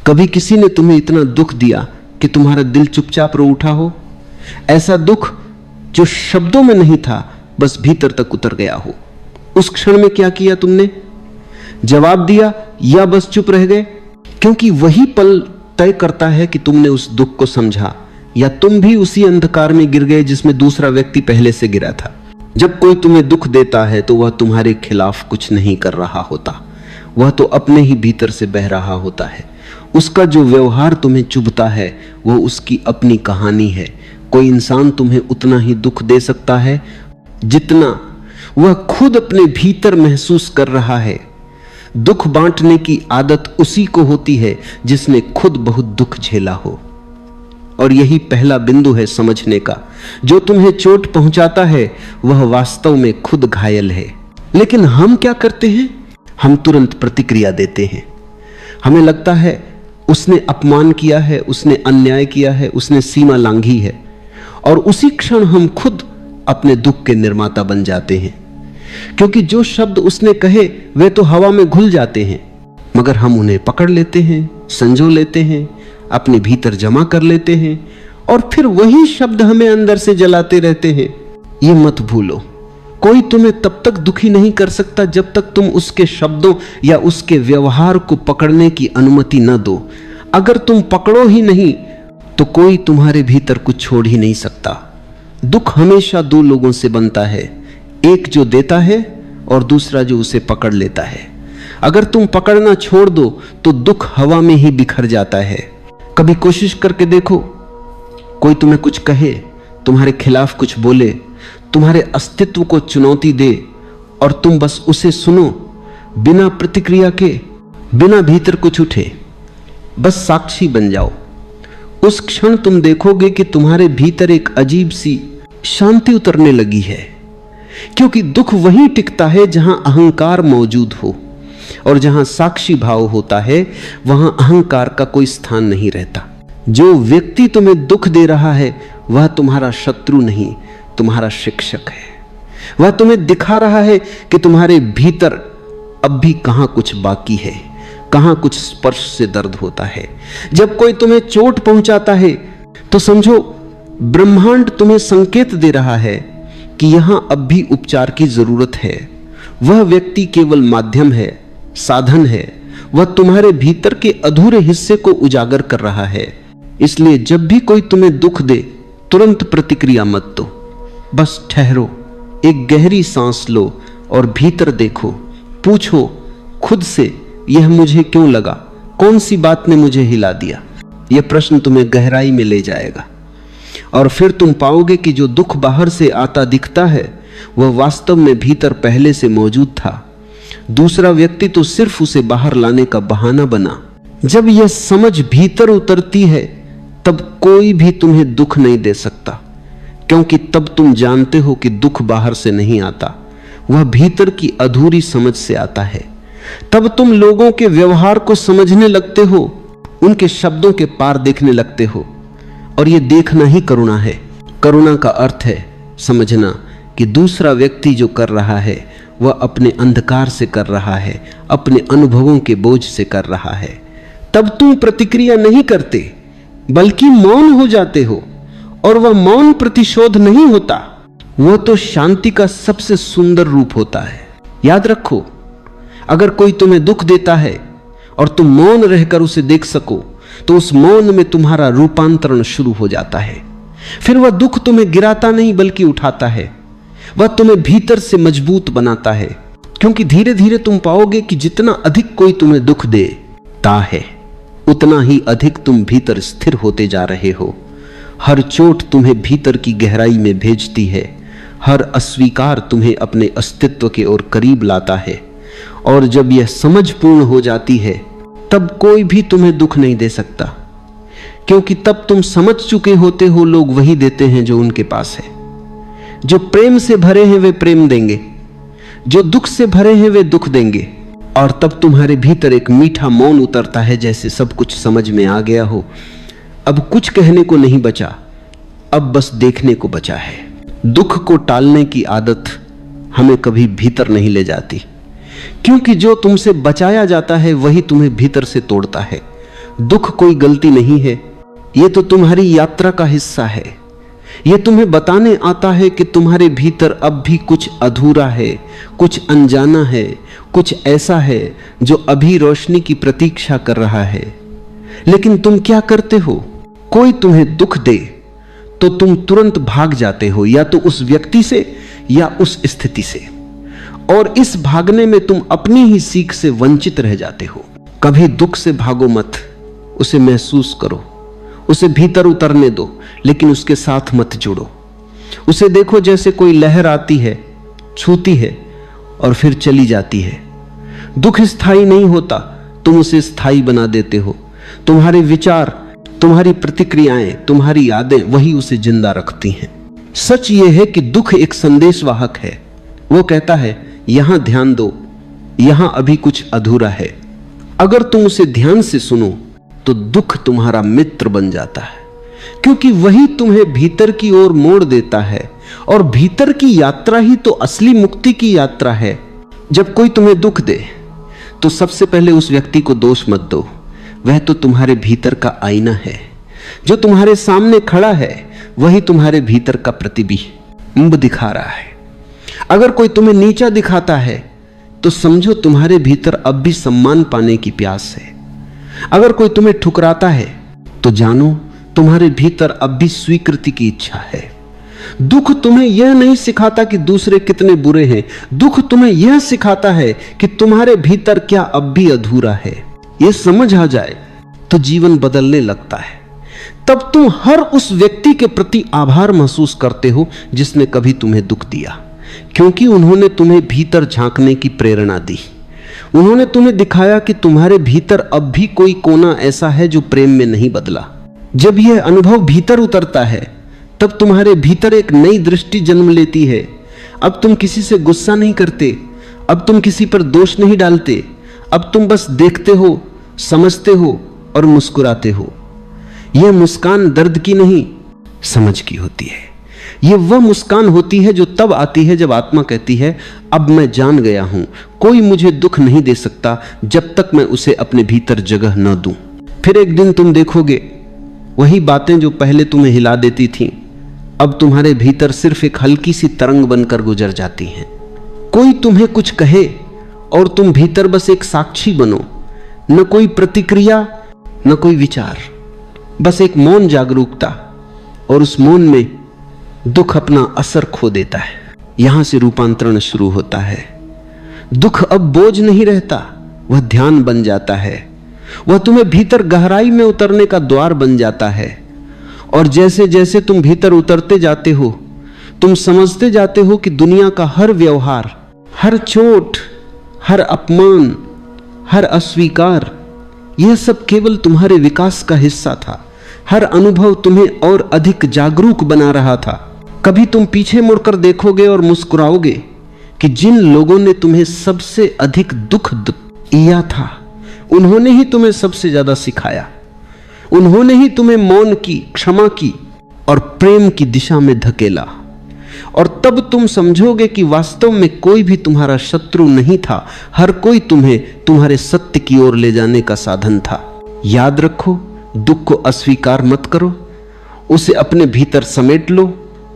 कभी किसी ने तुम्हें इतना दुख दिया कि तुम्हारा दिल चुपचाप रो उठा हो? ऐसा दुख जो शब्दों में नहीं था, बस भीतर तक उतर गया हो। उस क्षण में क्या किया तुमने? जवाब दिया या बस चुप रह गए? क्योंकि वही पल तय करता है कि तुमने उस दुख को समझा या तुम भी उसी अंधकार में गिर गए जिसमें दूसरा व्यक्ति पहले से गिरा था। जब कोई तुम्हें दुख देता है तो वह तुम्हारे खिलाफ कुछ नहीं कर रहा होता, वह तो अपने ही भीतर से बह रहा होता है। उसका जो व्यवहार तुम्हें चुभता है वो उसकी अपनी कहानी है। कोई इंसान तुम्हें उतना ही दुख दे सकता है जितना वह खुद अपने भीतर महसूस कर रहा है। दुख बांटने की आदत उसी को होती है जिसने खुद बहुत दुख झेला हो। और यही पहला बिंदु है समझने का। जो तुम्हें चोट पहुंचाता है वह वास्तव में खुद घायल है। लेकिन हम क्या करते हैं? हम तुरंत प्रतिक्रिया देते हैं। हमें लगता है उसने अपमान किया है, उसने अन्याय किया है, उसने सीमा लांघी है, और उसी क्षण हम खुद अपने दुख के निर्माता बन जाते हैं। क्योंकि जो शब्द उसने कहे वे तो हवा में घुल जाते हैं, मगर हम उन्हें पकड़ लेते हैं, संजो लेते हैं, अपने भीतर जमा कर लेते हैं, और फिर वही शब्द हमें अंदर से जलाते रहते हैं। ये मत भूलो, कोई तुम्हें तब तक दुखी नहीं कर सकता जब तक तुम उसके शब्दों या उसके व्यवहार को पकड़ने की अनुमति न दो। अगर तुम पकड़ो ही नहीं तो कोई तुम्हारे भीतर कुछ छोड़ ही नहीं सकता। दुख हमेशा दो लोगों से बनता है, एक जो देता है और दूसरा जो उसे पकड़ लेता है। अगर तुम पकड़ना छोड़ दो तो दुख हवा में ही बिखर जाता है। कभी कोशिश करके देखो, कोई तुम्हें कुछ कहे, तुम्हारे खिलाफ कुछ बोले, तुम्हारे अस्तित्व को चुनौती दे, और तुम बस उसे सुनो बिना प्रतिक्रिया के, बिना भीतर कुछ उठे, बस साक्षी बन जाओ। उस क्षण तुम देखोगे कि तुम्हारे भीतर एक अजीब सी शांति उतरने लगी है। क्योंकि दुख वहीं टिकता है जहां अहंकार मौजूद हो, और जहां साक्षी भाव होता है वहां अहंकार का कोई स्थान नहीं रहता। जो व्यक्ति तुम्हें दुख दे रहा है वह तुम्हारा शत्रु नहीं, तुम्हारा शिक्षक है। वह तुम्हें दिखा रहा है कि तुम्हारे भीतर अब भी कहां कुछ बाकी है, कहां कुछ स्पर्श से दर्द होता है। जब कोई तुम्हें चोट पहुंचाता है तो समझो ब्रह्मांड तुम्हें संकेत दे रहा है कि यहां अब भी उपचार की जरूरत है। वह व्यक्ति केवल माध्यम है, साधन है। वह तुम्हारे भीतर के अधूरे हिस्से को उजागर कर रहा है। इसलिए जब भी कोई तुम्हें दुख दे तुरंत प्रतिक्रिया मत दो, बस ठहरो, एक गहरी सांस लो और भीतर देखो। पूछो खुद से, यह मुझे क्यों लगा? कौन सी बात ने मुझे हिला दिया? यह प्रश्न तुम्हें गहराई में ले जाएगा, और फिर तुम पाओगे कि जो दुख बाहर से आता दिखता है वह वास्तव में भीतर पहले से मौजूद था। दूसरा व्यक्ति तो सिर्फ उसे बाहर लाने का बहाना बना। जब यह समझ भीतर उतरती है तब कोई भी तुम्हें दुख नहीं दे सकता, क्योंकि तब तुम जानते हो कि दुख बाहर से नहीं आता, वह भीतर की अधूरी समझ से आता है। तब तुम लोगों के व्यवहार को समझने लगते हो, उनके शब्दों के पार देखने लगते हो, और यह देखना ही करुणा है। करुणा का अर्थ है समझना कि दूसरा व्यक्ति जो कर रहा है वह अपने अंधकार से कर रहा है, अपने अनुभवों के बोझ से कर रहा है। तब तुम प्रतिक्रिया नहीं करते बल्कि मौन हो जाते हो, और वह मौन प्रतिशोध नहीं होता, वह तो शांति का सबसे सुंदर रूप होता है। याद रखो, अगर कोई तुम्हें दुख देता है और तुम मौन रहकर उसे देख सको तो उस मौन में तुम्हारा रूपांतरण शुरू हो जाता है। फिर वह दुख तुम्हें गिराता नहीं बल्कि उठाता है, वह तुम्हें भीतर से मजबूत बनाता है। क्योंकि धीरे धीरे तुम पाओगे कि जितना अधिक कोई तुम्हें दुख देता है उतना ही अधिक तुम भीतर स्थिर होते जा रहे हो। हर चोट तुम्हें भीतर की गहराई में भेजती है, हर अस्वीकार तुम्हें अपने अस्तित्व के ओर करीब लाता है, और जब यह समझ पूर्ण हो जाती है तब कोई भी तुम्हें दुख नहीं दे सकता, क्योंकि तब तुम समझ चुके होते हो लोग वही देते हैं जो उनके पास है। जो प्रेम से भरे हैं वे प्रेम देंगे, जो दुख से भरे हैं वे दुख देंगे, और तब तुम्हारे भीतर एक मीठा मौन उतरता है, जैसे सब कुछ समझ में आ गया हो। अब कुछ कहने को नहीं बचा, अब बस देखने को बचा है। दुख को टालने की आदत हमें कभी भीतर नहीं ले जाती, क्योंकि जो तुमसे बचाया जाता है वही तुम्हें भीतर से तोड़ता है। दुख कोई गलती नहीं है, ये तो तुम्हारी यात्रा का हिस्सा है। ये तुम्हें बताने आता है कि तुम्हारे भीतर अब भी कुछ अधूरा है, कुछ अनजाना है, कुछ ऐसा है जो अभी रोशनी की प्रतीक्षा कर रहा है। लेकिन तुम क्या करते हो? कोई तुम्हें दुख दे तो तुम तुरंत भाग जाते हो, या तो उस व्यक्ति से या उस स्थिति से, और इस भागने में तुम अपनी ही सीख से वंचित रह जाते हो। कभी दुख से भागो मत, उसे महसूस करो, उसे भीतर उतरने दो, लेकिन उसके साथ मत जुड़ो। उसे देखो जैसे कोई लहर आती है, छूती है और फिर चली जाती है। दुख स्थायी नहीं होता, तुम उसे स्थायी बना देते हो। तुम्हारे विचार, तुम्हारी प्रतिक्रियाएं, तुम्हारी यादें वही उसे जिंदा रखती हैं। सच यह है कि दुख एक संदेशवाहक है। वो कहता है यहां ध्यान दो, यहां अभी कुछ अधूरा है। अगर तुम उसे ध्यान से सुनो तो दुख तुम्हारा मित्र बन जाता है, क्योंकि वही तुम्हें भीतर की ओर मोड़ देता है, और भीतर की यात्रा ही तो असली मुक्ति की यात्रा है। जब कोई तुम्हें दुख दे तो सबसे पहले उस व्यक्ति को दोष मत दो, वह तो तुम्हारे भीतर का आईना है। जो तुम्हारे सामने खड़ा है वही तुम्हारे भीतर का प्रतिबिंब दिखा रहा है। अगर कोई तुम्हें नीचा दिखाता है तो समझो तुम्हारे भीतर अब भी सम्मान पाने की प्यास है। अगर कोई तुम्हें ठुकराता है तो जानो तुम्हारे भीतर अब भी स्वीकृति की इच्छा है। दुख तुम्हें यह नहीं सिखाता कि दूसरे कितने बुरे हैं, दुख तुम्हें यह सिखाता है कि तुम्हारे भीतर क्या अब भी अधूरा है। यह समझ आ जाए तो जीवन बदलने लगता है। तब तुम हर उस व्यक्ति के प्रति आभार महसूस करते हो जिसने कभी तुम्हें दुख दिया, क्योंकि उन्होंने तुम्हें भीतर झांकने की प्रेरणा दी। उन्होंने तुम्हें दिखाया कि तुम्हारे भीतर अब भी कोई कोना ऐसा है जो प्रेम में नहीं बदला। जब यह अनुभव भीतर उतरता है तब तुम्हारे भीतर एक नई दृष्टि जन्म लेती है। अब तुम किसी से गुस्सा नहीं करते, अब तुम किसी पर दोष नहीं डालते, अब तुम बस देखते हो, समझते हो और मुस्कुराते हो। यह मुस्कान दर्द की नहीं, समझ की होती है। यह वह मुस्कान होती है जो तब आती है जब आत्मा कहती है अब मैं जान गया हूं, कोई मुझे दुख नहीं दे सकता जब तक मैं उसे अपने भीतर जगह न दूं। फिर एक दिन तुम देखोगे वही बातें जो पहले तुम्हें हिला देती थीं अब तुम्हारे भीतर सिर्फ एक हल्की सी तरंग बनकर गुजर जाती हैं। कोई तुम्हें कुछ कहे और तुम भीतर बस एक साक्षी बनो, न कोई प्रतिक्रिया न कोई विचार, बस एक मौन जागरूकता, और उस मौन में दुख अपना असर खो देता है। यहां से रूपांतरण शुरू होता है। दुख अब बोझ नहीं रहता, वह ध्यान बन जाता है। वह तुम्हें भीतर गहराई में उतरने का द्वार बन जाता है। और जैसे जैसे तुम भीतर उतरते जाते हो तुम समझते जाते हो कि दुनिया का हर व्यवहार, हर चोट, हर अपमान, हर अस्वीकार, यह सब केवल तुम्हारे विकास का हिस्सा था। हर अनुभव तुम्हें और अधिक जागरूक बना रहा था। कभी तुम पीछे मुड़कर देखोगे और मुस्कुराओगे कि जिन लोगों ने तुम्हें सबसे अधिक दुख दिया था उन्होंने ही तुम्हें सबसे ज्यादा सिखाया। उन्होंने ही तुम्हें मौन की, क्षमा की और प्रेम की दिशा में धकेला। और तब तुम समझोगे कि वास्तव में कोई भी तुम्हारा शत्रु नहीं था, हर कोई तुम्हें तुम्हारे सत्य की ओर ले जाने का साधन था। याद रखो, दुख को अस्वीकार मत करो, उसे अपने भीतर समेट लो,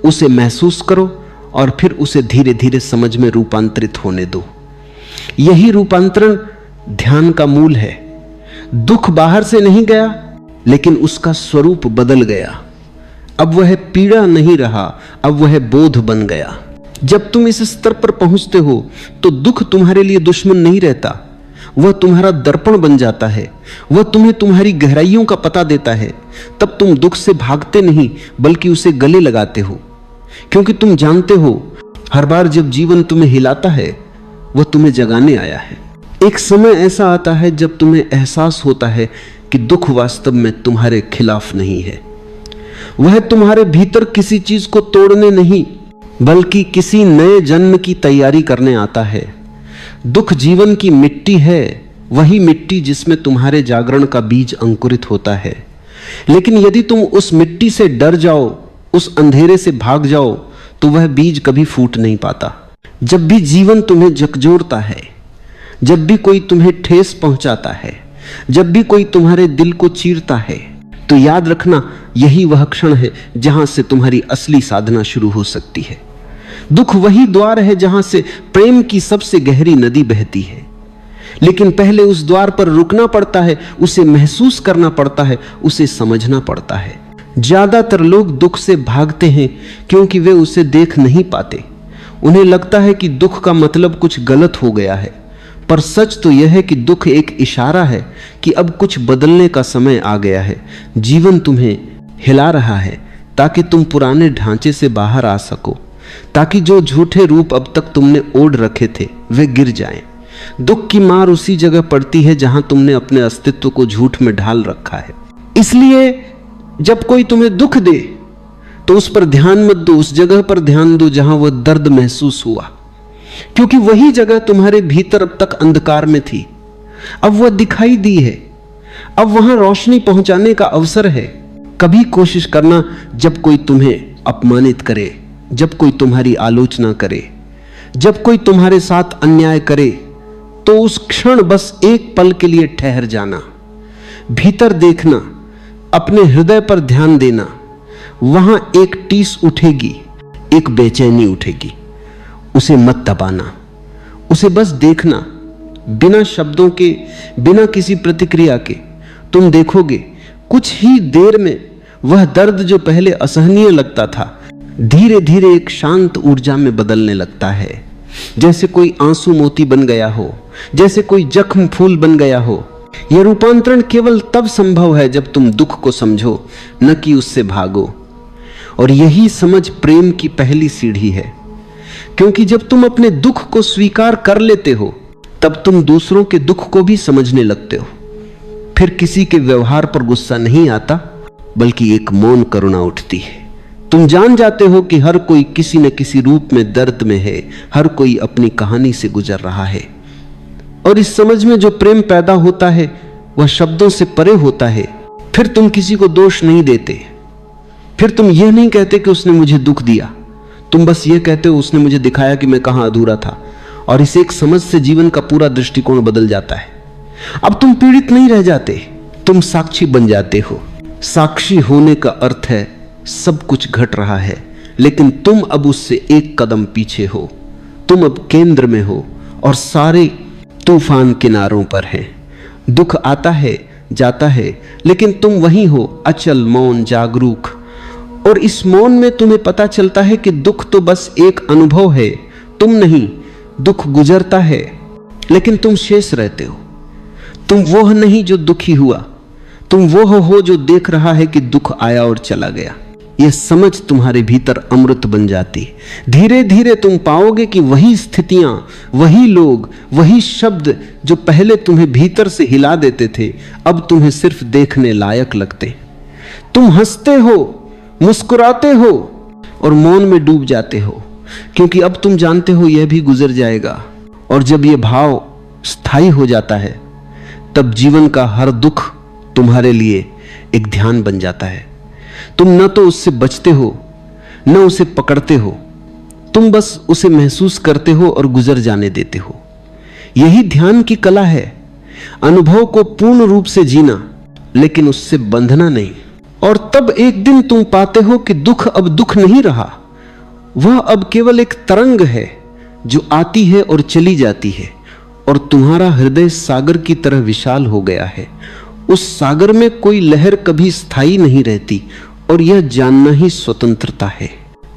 उसे महसूस करो और फिर उसे धीरे धीरे समझ में रूपांतरित होने दो। यही रूपांतरण ध्यान का मूल है। दुख बाहर से नहीं गया, लेकिन उसका स्वरूप बदल गया। अब वह पीड़ा नहीं रहा, अब वह बोध बन गया। जब तुम इस स्तर पर पहुंचते हो तो दुख तुम्हारे लिए दुश्मन नहीं रहता, वह तुम्हारा दर्पण बन जाता है। वह तुम्हें तुम्हारी गहराइयों का पता देता है। तब तुम दुख से भागते नहीं बल्कि उसे गले लगाते हो, क्योंकि तुम जानते हो हर बार जब जीवन तुम्हें हिलाता है वह तुम्हें जगाने आया है। एक समय ऐसा आता है जब तुम्हें एहसास होता है कि दुख वास्तव में तुम्हारे खिलाफ नहीं है। वह तुम्हारे भीतर किसी चीज को तोड़ने नहीं बल्कि किसी नए जन्म की तैयारी करने आता है। दुख जीवन की मिट्टी है, वही मिट्टी जिसमें तुम्हारे जागरण का बीज अंकुरित होता है। लेकिन यदि तुम उस मिट्टी से डर जाओ, उस अंधेरे से भाग जाओ, तो वह बीज कभी फूट नहीं पाता। जब भी जीवन तुम्हें झकझोरता है, जब भी कोई तुम्हें ठेस पहुंचाता है, जब भी कोई तुम्हारे दिल को चीरता है तो याद रखना यही वह क्षण है जहां से तुम्हारी असली साधना शुरू हो सकती है। दुख वही द्वार है जहां से प्रेम की सबसे गहरी नदी बहती है, लेकिन पहले उस द्वार पर रुकना पड़ता है, उसे महसूस करना पड़ता है, उसे समझना पड़ता है। ज्यादातर लोग दुख से भागते हैं क्योंकि वे उसे देख नहीं पाते। उन्हें लगता है कि दुख का मतलब कुछ गलत हो गया है, पर सच तो यह है कि दुख एक इशारा है कि अब कुछ बदलने का समय आ गया है। जीवन तुम्हें हिला रहा है ताकि तुम पुराने ढांचे से बाहर आ सको, ताकि जो झूठे रूप अब तक तुमने ओढ़ रखे थे वे गिर जाएं। दुख की मार उसी जगह पड़ती है जहां तुमने अपने अस्तित्व को झूठ में ढाल रखा है। इसलिए जब कोई तुम्हें दुख दे तो उस पर ध्यान मत दो, उस जगह पर ध्यान दो जहां वह दर्द महसूस हुआ, क्योंकि वही जगह तुम्हारे भीतर अब तक अंधकार में थी, अब वह दिखाई दी है, अब वहां रोशनी पहुंचाने का अवसर है। कभी कोशिश करना, जब कोई तुम्हें अपमानित करे, जब कोई तुम्हारी आलोचना करे, जब कोई तुम्हारे साथ अन्याय करे, तो उस क्षण बस एक पल के लिए ठहर जाना, भीतर देखना, अपने हृदय पर ध्यान देना। वहां एक टीस उठेगी, एक बेचैनी उठेगी, उसे मत दबाना, उसे बस देखना, बिना शब्दों के, बिना किसी प्रतिक्रिया के। तुम देखोगे कुछ ही देर में वह दर्द जो पहले असहनीय लगता था धीरे धीरे एक शांत ऊर्जा में बदलने लगता है, जैसे कोई आंसू मोती बन गया हो, जैसे कोई जख्म फूल बन गया हो। यह रूपांतरण केवल तब संभव है जब तुम दुख को समझो, न कि उससे भागो। और यही समझ प्रेम की पहली सीढ़ी है, क्योंकि जब तुम अपने दुख को स्वीकार कर लेते हो तब तुम दूसरों के दुख को भी समझने लगते हो। फिर किसी के व्यवहार पर गुस्सा नहीं आता, बल्कि एक मौन करुणा उठती है। तुम जान जाते हो कि हर कोई किसी न किसी रूप में दर्द में है, हर कोई अपनी कहानी से गुजर रहा है। और इस समझ में जो प्रेम पैदा होता है वह शब्दों से परे होता है। फिर तुम किसी को दोष नहीं देते, फिर तुम यह नहीं कहते कि उसने मुझे दुख दिया, तुम बस यह कहते हो उसने मुझे दिखाया कि मैं कहां अधूरा था। और इस एक समझ से जीवन का पूरा दृष्टिकोण बदल जाता है। अब तुम पीड़ित नहीं रह जाते, तुम साक्षी बन जाते हो। साक्षी होने का अर्थ है सब कुछ घट रहा है, लेकिन तुम अब उससे एक कदम पीछे हो। तुम अब केंद्र में हो और सारे तूफान किनारों पर हैं। दुख आता है जाता है, लेकिन तुम वहीं हो, अचल, मौन, जागरूक। और इस मौन में तुम्हें पता चलता है कि दुख तो बस एक अनुभव है, तुम नहीं। दुख गुजरता है, लेकिन तुम शेष रहते हो। तुम वो नहीं जो दुखी हुआ, तुम वो हो जो देख रहा है कि दुख आया और चला गया। यह समझ तुम्हारे भीतर अमृत बन जाती। धीरे धीरे तुम पाओगे कि वही स्थितियां, वही लोग, वही शब्द जो पहले तुम्हें भीतर से हिला देते थे, अब तुम्हें सिर्फ देखने लायक लगते। तुम हंसते हो, मुस्कुराते हो और मौन में डूब जाते हो, क्योंकि अब तुम जानते हो यह भी गुजर जाएगा। और जब यह भाव स्थायी हो जाता है, तब जीवन का हर दुख तुम्हारे लिए एक ध्यान बन जाता है। तुम न तो उससे बचते हो, न उसे पकड़ते हो, तुम बस उसे महसूस करते हो और गुजर जाने देते हो। यही ध्यान की कला है, अनुभव को पूर्ण रूप से जीना, लेकिन उससे बंधना नहीं। और तब एक दिन तुम पाते हो कि दुख अब दुख नहीं रहा, वह अब केवल एक तरंग है जो आती है और चली जाती है, और तुम्हारा हृदय सागर की तरह विशाल हो गया है। उस सागर में कोई लहर कभी स्थायी नहीं रहती, और यह जानना ही स्वतंत्रता है।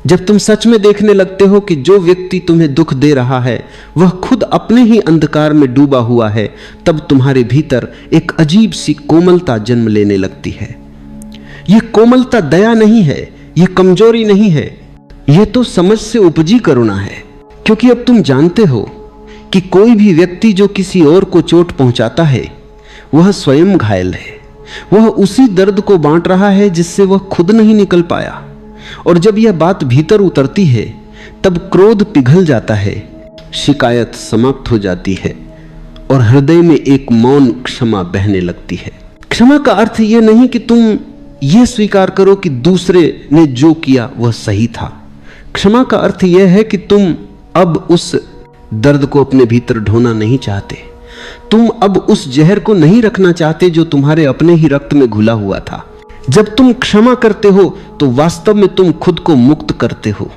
जब तुम सच में देखने लगते हो कि जो व्यक्ति तुम्हें दुख दे रहा है वह खुद अपने ही अंधकार में डूबा हुआ है, तब तुम्हारे भीतर एक अजीब सी कोमलता जन्म लेने लगती है। यह कोमलता दया नहीं है, यह कमजोरी नहीं है, यह तो समझ से उपजी करुणा है। क्योंकि अब तुम जानते हो कि कोई भी व्यक्ति जो किसी और को चोट पहुंचाता है वह स्वयं घायल है, वह उसी दर्द को बांट रहा है जिससे वह खुद नहीं निकल पाया। और जब यह बात भीतर उतरती है तब क्रोध पिघल जाता है, शिकायत समाप्त हो जाती है और हृदय में एक मौन क्षमा बहने लगती है। क्षमा का अर्थ यह नहीं कि तुम यह स्वीकार करो कि दूसरे ने जो किया वह सही था। क्षमा का अर्थ यह है कि तुम अब उस दर्द को अपने भीतर ढोना नहीं चाहते। तुम अब उस जहर को नहीं रखना चाहते जो तुम्हारे अपने ही रक्त में घुला हुआ था। जब तुम क्षमा करते हो तो वास्तव में तुम खुद को मुक्त करते हो,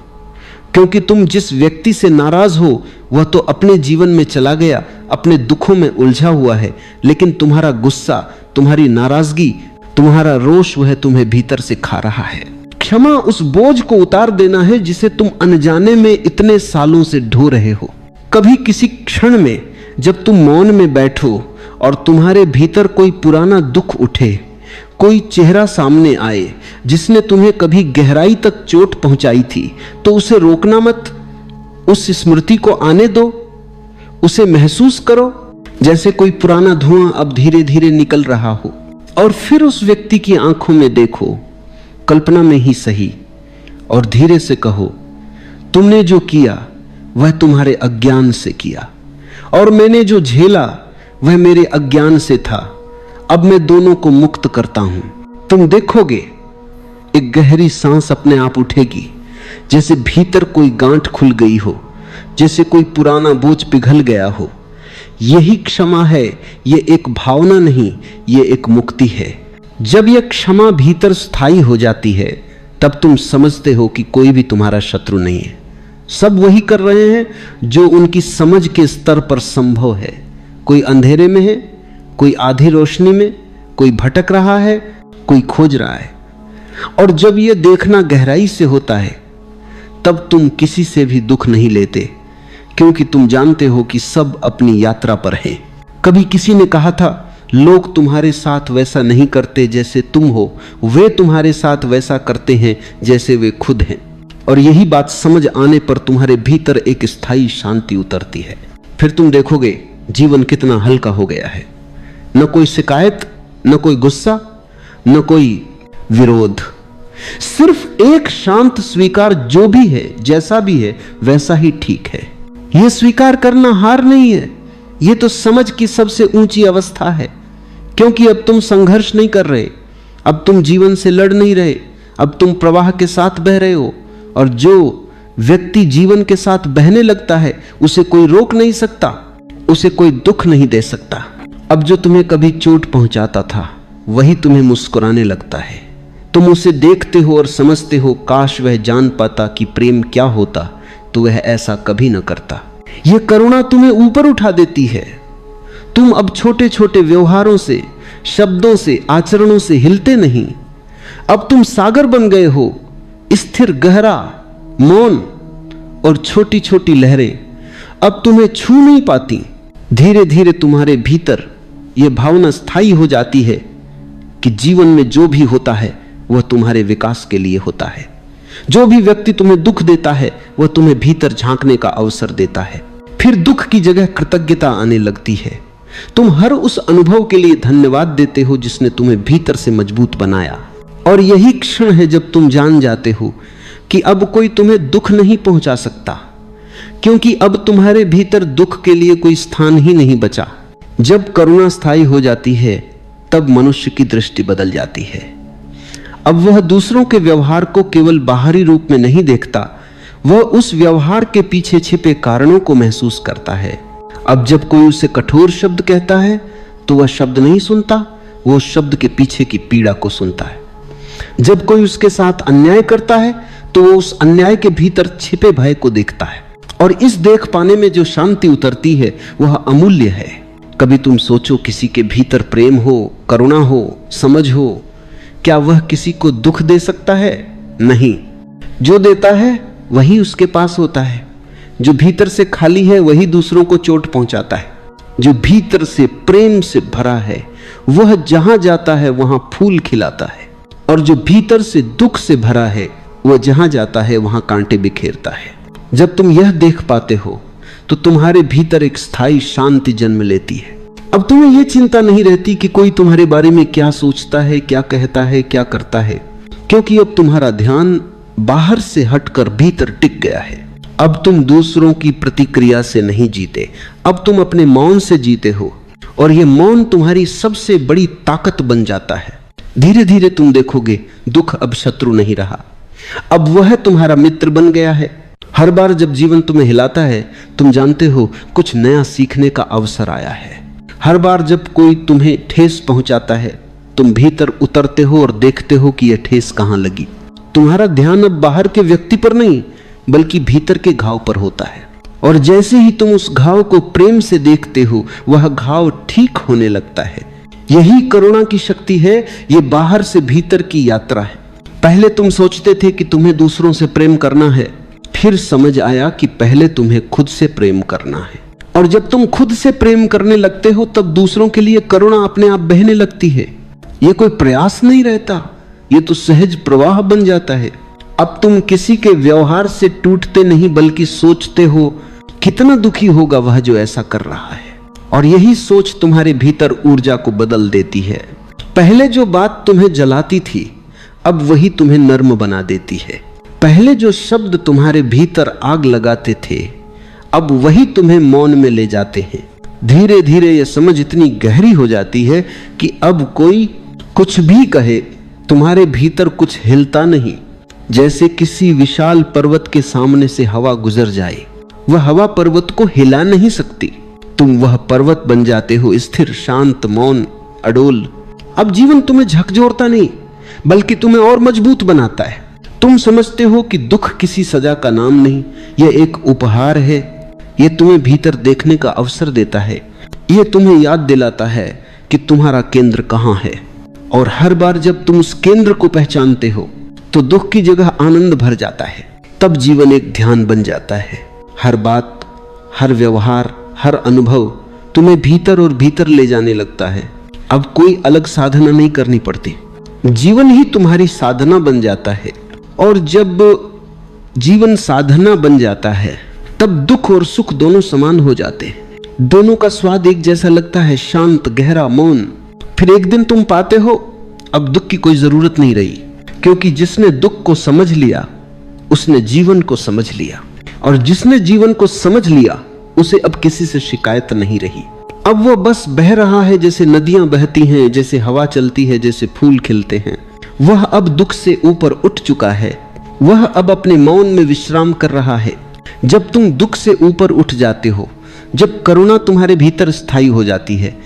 क्योंकि तुम जिस व्यक्ति से नाराज हो वह तो अपने जीवन में चला गया, अपने दुखों में उलझा हुआ है, लेकिन तुम्हारा गुस्सा, तुम्हारी नाराजगी, तुम्हारा रोष वह तुम्हें भीतर से खा रहा है। क्षमा उस बोझ को उतार देना है जिसे तुम अनजाने में इतने सालों से ढो रहे हो। कभी किसी क्षण में जब तुम मौन में बैठो और तुम्हारे भीतर कोई पुराना दुख उठे, कोई चेहरा सामने आए जिसने तुम्हें कभी गहराई तक चोट पहुंचाई थी, तो उसे रोकना मत, उस स्मृति को आने दो, उसे महसूस करो जैसे कोई पुराना धुआं अब धीरे धीरे निकल रहा हो। और फिर उस व्यक्ति की आंखों में देखो, कल्पना में ही सही, और धीरे से कहो, तुमने जो किया वह तुम्हारे अज्ञान से किया, और मैंने जो झेला वह मेरे अज्ञान से था। अब मैं दोनों को मुक्त करता हूं। तुम देखोगे एक गहरी सांस अपने आप उठेगी, जैसे भीतर कोई गांठ खुल गई हो, जैसे कोई पुराना बोझ पिघल गया हो। यही क्षमा है, ये एक भावना नहीं, ये एक मुक्ति है। जब यह क्षमा भीतर स्थायी हो जाती है, तब तुम समझते हो कि कोई भी तुम्हारा शत्रु नहीं है। सब वही कर रहे हैं जो उनकी समझ के स्तर पर संभव है। कोई अंधेरे में है, कोई आधी रोशनी में, कोई भटक रहा है, कोई खोज रहा है। और जब यह देखना गहराई से होता है, तब तुम किसी से भी दुख नहीं लेते, क्योंकि तुम जानते हो कि सब अपनी यात्रा पर हैं। कभी किसी ने कहा था, लोग तुम्हारे साथ वैसा नहीं करते जैसे तुम हो, वे तुम्हारे साथ वैसा करते हैं जैसे वे खुद हैं। और यही बात समझ आने पर तुम्हारे भीतर एक स्थायी शांति उतरती है। फिर तुम देखोगे जीवन कितना हल्का हो गया है। न कोई शिकायत, न कोई गुस्सा, न कोई विरोध, सिर्फ एक शांत स्वीकार, जो भी है, जैसा भी है वैसा ही ठीक है। यह स्वीकार करना हार नहीं है, यह तो समझ की सबसे ऊंची अवस्था है, क्योंकि अब तुम संघर्ष नहीं कर रहे, अब तुम जीवन से लड़ नहीं रहे, अब तुम प्रवाह के साथ बह रहे हो। और जो व्यक्ति जीवन के साथ बहने लगता है, उसे कोई रोक नहीं सकता, उसे कोई दुख नहीं दे सकता। अब जो तुम्हें कभी चोट पहुंचाता था, वही तुम्हें मुस्कुराने लगता है। तुम उसे देखते हो और समझते हो, काश वह जान पाता कि प्रेम क्या होता, तो वह ऐसा कभी न करता। यह करुणा तुम्हें ऊपर उठा देती है। तुम अब छोटे छोटे व्यवहारों से, शब्दों से, आचरणों से हिलते नहीं। अब तुम सागर बन गए हो, स्थिर, गहरा, मौन और छोटी छोटी लहरें अब तुम्हें छू नहीं पाती। धीरे धीरे तुम्हारे भीतर यह भावना स्थायी हो जाती है कि जीवन में जो भी होता है वह तुम्हारे विकास के लिए होता है। जो भी व्यक्ति तुम्हें दुख देता है वह तुम्हें भीतर झांकने का अवसर देता है। फिर दुख की जगह कृतज्ञता आने लगती है। तुम हर उस अनुभव के लिए धन्यवाद देते हो जिसने तुम्हें भीतर से मजबूत बनाया। और यही क्षण है जब तुम जान जाते हो कि अब कोई तुम्हें दुख नहीं पहुंचा सकता, क्योंकि अब तुम्हारे भीतर दुख के लिए कोई स्थान ही नहीं बचा। जब करुणा स्थायी हो जाती है, तब मनुष्य की दृष्टि बदल जाती है। अब वह दूसरों के व्यवहार को केवल बाहरी रूप में नहीं देखता, वह उस व्यवहार के पीछे छिपे कारणों को महसूस करता है। अब जब कोई उसे कठोर शब्द कहता है, तो वह शब्द नहीं सुनता, वो शब्द के पीछे की पीड़ा को सुनता है। जब कोई उसके साथ अन्याय करता है, तो वो उस अन्याय के भीतर छिपे भय को देखता है। और इस देख पाने में जो शांति उतरती है वह अमूल्य है। कभी तुम सोचो, किसी के भीतर प्रेम हो, करुणा हो, समझ हो, क्या वह किसी को दुख दे सकता है? नहीं। जो देता है वही उसके पास होता है। जो भीतर से खाली है वही दूसरों को चोट पहुंचाता है। जो भीतर से प्रेम से भरा है वह जहां जाता है वहां फूल खिलाता है। और जो भीतर से दुख से भरा है वह जहां जाता है वहां कांटे बिखेरता है। जब तुम यह देख पाते हो तो तुम्हारे भीतर एक स्थायी शांति जन्म लेती है। अब तुम्हें यह चिंता नहीं रहती कि कोई तुम्हारे बारे में क्या सोचता है, क्या कहता है, क्या करता है, क्योंकि अब तुम्हारा ध्यान बाहर से हटकर भीतर टिक गया है। अब तुम दूसरों की प्रतिक्रिया से नहीं जीते, अब तुम अपने मौन से जीते हो। और यह मौन तुम्हारी सबसे बड़ी ताकत बन जाता है। धीरे धीरे तुम देखोगे दुख अब शत्रु नहीं रहा, अब वह तुम्हारा मित्र बन गया है। हर बार जब जीवन तुम्हें हिलाता है, तुम जानते हो कुछ नया सीखने का अवसर आया है। हर बार जब कोई तुम्हें ठेस पहुंचाता है, तुम भीतर उतरते हो और देखते हो कि यह ठेस कहां लगी। तुम्हारा ध्यान अब बाहर के व्यक्ति पर नहीं, बल्कि भीतर के घाव पर होता है। और जैसे ही तुम उस घाव को प्रेम से देखते हो, वह घाव ठीक होने लगता है। यही करुणा की शक्ति है। ये बाहर से भीतर की यात्रा है। पहले तुम सोचते थे कि तुम्हें दूसरों से प्रेम करना है, फिर समझ आया कि पहले तुम्हें खुद से प्रेम करना है। और जब तुम खुद से प्रेम करने लगते हो, तब दूसरों के लिए करुणा अपने आप बहने लगती है। यह कोई प्रयास नहीं रहता, ये तो सहज प्रवाह बन जाता है। अब तुम किसी के व्यवहार से टूटते नहीं, बल्कि सोचते हो कितना दुखी होगा वह जो ऐसा कर रहा है। और यही सोच तुम्हारे भीतर ऊर्जा को बदल देती है। पहले जो बात तुम्हें जलाती थी, अब वही तुम्हें नर्म बना देती है। पहले जो शब्द तुम्हारे भीतर आग लगाते थे, अब वही तुम्हें मौन में ले जाते हैं। धीरे धीरे यह समझ इतनी गहरी हो जाती है कि अब कोई कुछ भी कहे, तुम्हारे भीतर कुछ हिलता नहीं। जैसे किसी विशाल पर्वत के सामने से हवा गुजर जाए, वह हवा पर्वत को हिला नहीं सकती। तुम वह पर्वत बन जाते हो, स्थिर, शांत, मौन, अडोल। अब जीवन तुम्हें झकझोरता नहीं, बल्कि तुम्हें और मजबूत बनाता है। तुम समझते हो कि दुख किसी सजा का नाम नहीं, यह एक उपहार है। यह तुम्हें भीतर देखने का अवसर देता है। यह तुम्हें याद दिलाता है कि तुम्हारा केंद्र कहाँ है। और हर बार जब तुम उस केंद्र को पहचानते हो, तो दुख की जगह आनंद भर जाता है। तब जीवन एक ध्यान बन जाता है। हर बात, हर व्यवहार, हर अनुभव तुम्हें भीतर और भीतर ले जाने लगता है। अब कोई अलग साधना नहीं करनी पड़ती, जीवन ही तुम्हारी साधना बन जाता है। और जब जीवन साधना बन जाता है, तब दुख और सुख दोनों समान हो जाते हैं। दोनों का स्वाद एक जैसा लगता है, शांत, गहरा, मौन। फिर एक दिन तुम पाते हो अब दुख की कोई जरूरत नहीं रही, क्योंकि जिसने दुख को समझ लिया, उसने जीवन को समझ लिया। और जिसने जीवन को समझ लिया, उसे अब किसी से शिकायत नहीं रही। अब वो बस बह रहा है, जैसे नदियां बहती हैं, जैसे हवा चलती है, जैसे फूल खिलते हैं। वह अब दुख से ऊपर उठ चुका है। वह अब अपने मौन में विश्राम कर रहा है। जब तुम दुख से ऊपर उठ जाते हो, जब करुणा तुम्हारे भीतर स्थायी हो जाती है,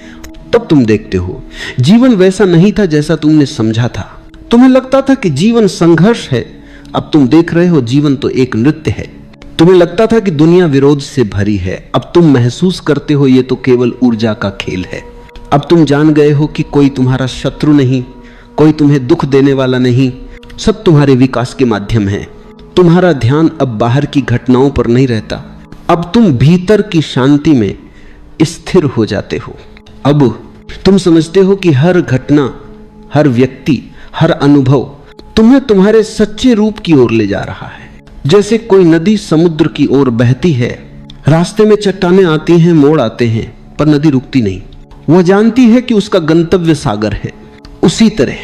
तब तुम देखते हो जीवन वैसा नहीं था जैसा तुमने समझा था। तुम्हें लगता था कि जीवन संघर्ष है, अब तुम देख रहे हो जीवन तो एक नृत्य है। तुम्हें लगता था कि दुनिया विरोध से भरी है, अब तुम महसूस करते हो ये तो केवल ऊर्जा का खेल है। अब तुम जान गए हो कि कोई तुम्हारा शत्रु नहीं, कोई तुम्हें दुख देने वाला नहीं, सब तुम्हारे विकास के माध्यम है। तुम्हारा ध्यान अब बाहर की घटनाओं पर नहीं रहता, अब तुम भीतर की शांति में स्थिर हो जाते हो। अब तुम समझते हो कि हर घटना, हर व्यक्ति, हर अनुभव तुम्हें तुम्हारे सच्चे रूप की ओर ले जा रहा है। जैसे कोई नदी समुद्र की ओर बहती है, रास्ते में चट्टानें आती हैं, मोड़ आते हैं, पर नदी रुकती नहीं। वह जानती है कि उसका गंतव्य सागर है। उसी तरह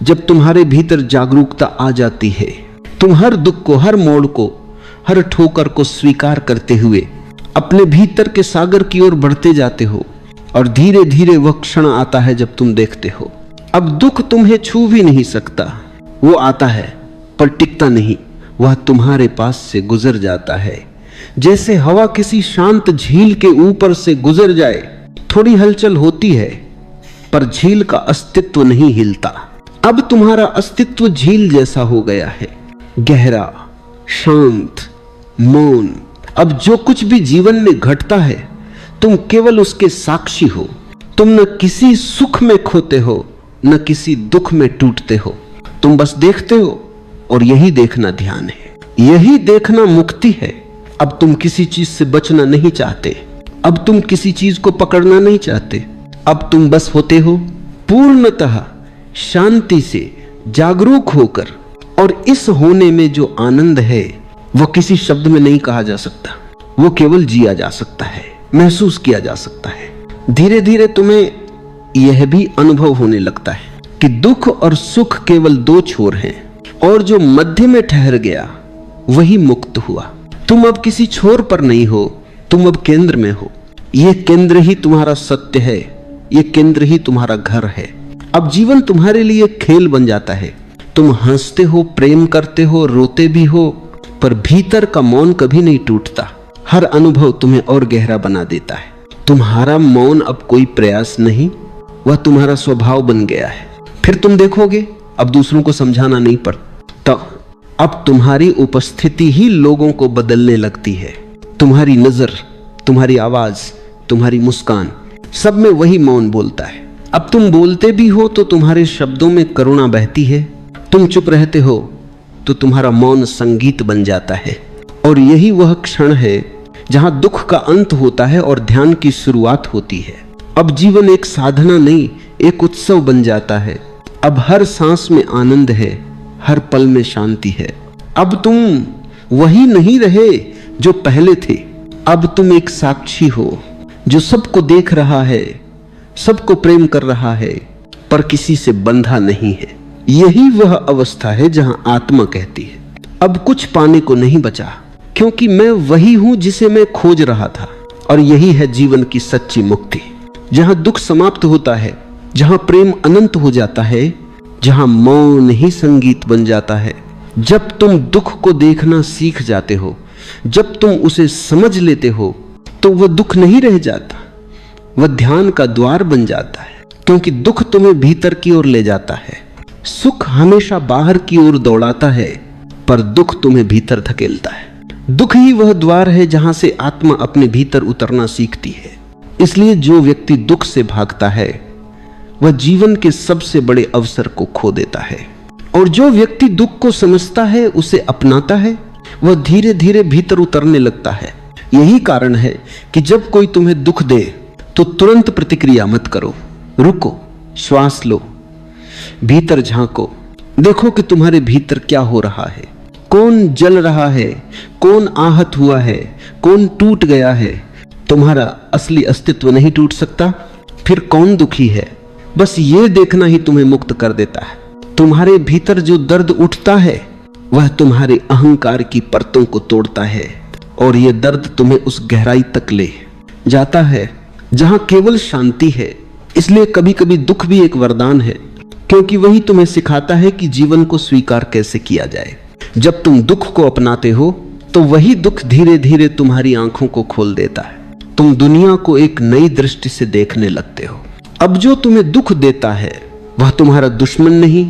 जब तुम्हारे भीतर जागरूकता आ जाती है, तुम हर दुख को, हर मोड़ को, हर ठोकर को स्वीकार करते हुए अपने भीतर के सागर की ओर बढ़ते जाते हो। और धीरे धीरे वह क्षण आता है जब तुम देखते हो अब दुख तुम्हें छू भी नहीं सकता। वो आता है पर टिकता नहीं, वह तुम्हारे पास से गुजर जाता है। जैसे हवा किसी शांत झील के ऊपर से गुजर जाए, थोड़ी हलचल होती है पर झील का अस्तित्व नहीं हिलता। अब तुम्हारा अस्तित्व झील जैसा हो गया है, गहरा, शांत, मौन। अब जो कुछ भी जीवन में घटता है, तुम केवल उसके साक्षी हो। तुम न किसी सुख में खोते हो, न किसी दुख में टूटते हो। तुम बस देखते हो, और यही देखना ध्यान है, यही देखना मुक्ति है। अब तुम किसी चीज से बचना नहीं चाहते, अब तुम किसी चीज को पकड़ना नहीं चाहते। अब तुम बस होते हो पूर्णतः शांति से, जागरूक होकर। और इस होने में जो आनंद है, वो किसी शब्द में नहीं कहा जा सकता, वो केवल जिया जा सकता है, महसूस किया जा सकता है। धीरे धीरे तुम्हें यह भी अनुभव होने लगता है कि दुख और सुख केवल दो छोर हैं, और जो मध्य में ठहर गया वही मुक्त हुआ। तुम अब किसी छोर पर नहीं हो, तुम अब केंद्र में हो। यह केंद्र ही तुम्हारा सत्य है, यह केंद्र ही तुम्हारा घर है। अब जीवन तुम्हारे लिए खेल बन जाता है। तुम हंसते हो, प्रेम करते हो, रोते भी हो, पर भीतर का मौन कभी नहीं टूटता। हर अनुभव तुम्हें और गहरा बना देता है। तुम्हारा मौन अब कोई प्रयास नहीं, वह तुम्हारा स्वभाव बन गया है। फिर तुम देखोगे अब दूसरों को समझाना नहीं पड़ता। अब तुम्हारी उपस्थिति ही लोगों को बदलने लगती है। तुम्हारी नजर, तुम्हारी आवाज, तुम्हारी मुस्कान, सब में वही मौन बोलता है। अब तुम बोलते भी हो तो तुम्हारे शब्दों में करुणा बहती है। तुम चुप रहते हो तो तुम्हारा मौन संगीत बन जाता है। और यही वह क्षण है जहां दुख का अंत होता है और ध्यान की शुरुआत होती है। अब जीवन एक साधना नहीं, एक उत्सव बन जाता है। अब हर सांस में आनंद है, हर पल में शांति है। अब तुम वही नहीं रहे जो पहले थे। अब तुम एक साक्षी हो जो सबको देख रहा है, सबको प्रेम कर रहा है, पर किसी से बंधा नहीं है। यही वह अवस्था है जहां आत्मा कहती है, अब कुछ पाने को नहीं बचा, क्योंकि मैं वही हूं जिसे मैं खोज रहा था। और यही है जीवन की सच्ची मुक्ति, जहां दुख समाप्त होता है, जहां प्रेम अनंत हो जाता है, जहां मौन ही संगीत बन जाता है। जब तुम दुख को देखना सीख जाते हो, जब तुम उसे समझ लेते हो, तो वह दुख नहीं रह जाता, वह ध्यान का द्वार बन जाता है। क्योंकि दुख तुम्हें भीतर की ओर ले जाता है, सुख हमेशा बाहर की ओर दौड़ाता है, पर दुख तुम्हें भीतर धकेलता है। दुख ही वह द्वार है जहां से आत्मा अपने भीतर उतरना सीखती है। इसलिए जो व्यक्ति दुख से भागता है वह जीवन के सबसे बड़े अवसर को खो देता है, और जो व्यक्ति दुख को समझता है, उसे अपनाता है, वह धीरे धीरे भीतर उतरने लगता है। यही कारण है कि जब कोई तुम्हें दुख दे तो तुरंत प्रतिक्रिया मत करो, रुको, श्वास लो, भीतर झांको, देखो कि तुम्हारे भीतर क्या हो रहा है, कौन जल रहा है, कौन आहत हुआ है, कौन टूट गया है। तुम्हारा असली अस्तित्व नहीं टूट सकता, फिर कौन दुखी है, बस ये देखना ही तुम्हें मुक्त कर देता है। तुम्हारे भीतर जो दर्द उठता है वह तुम्हारे अहंकार की परतों को तोड़ता है, और यह दर्द तुम्हें उस गहराई तक ले जाता है जहां केवल शांति है। इसलिए कभी कभी दुख भी एक वरदान है, क्योंकि वही तुम्हें सिखाता है कि जीवन को स्वीकार कैसे किया जाए। जब तुम दुख को अपनाते हो तो वही दुख धीरे धीरे तुम्हारी आंखों को खोल देता है। तुम दुनिया को एक नई दृष्टि से देखने लगते हो। अब जो तुम्हें दुख देता है वह तुम्हारा दुश्मन नहीं,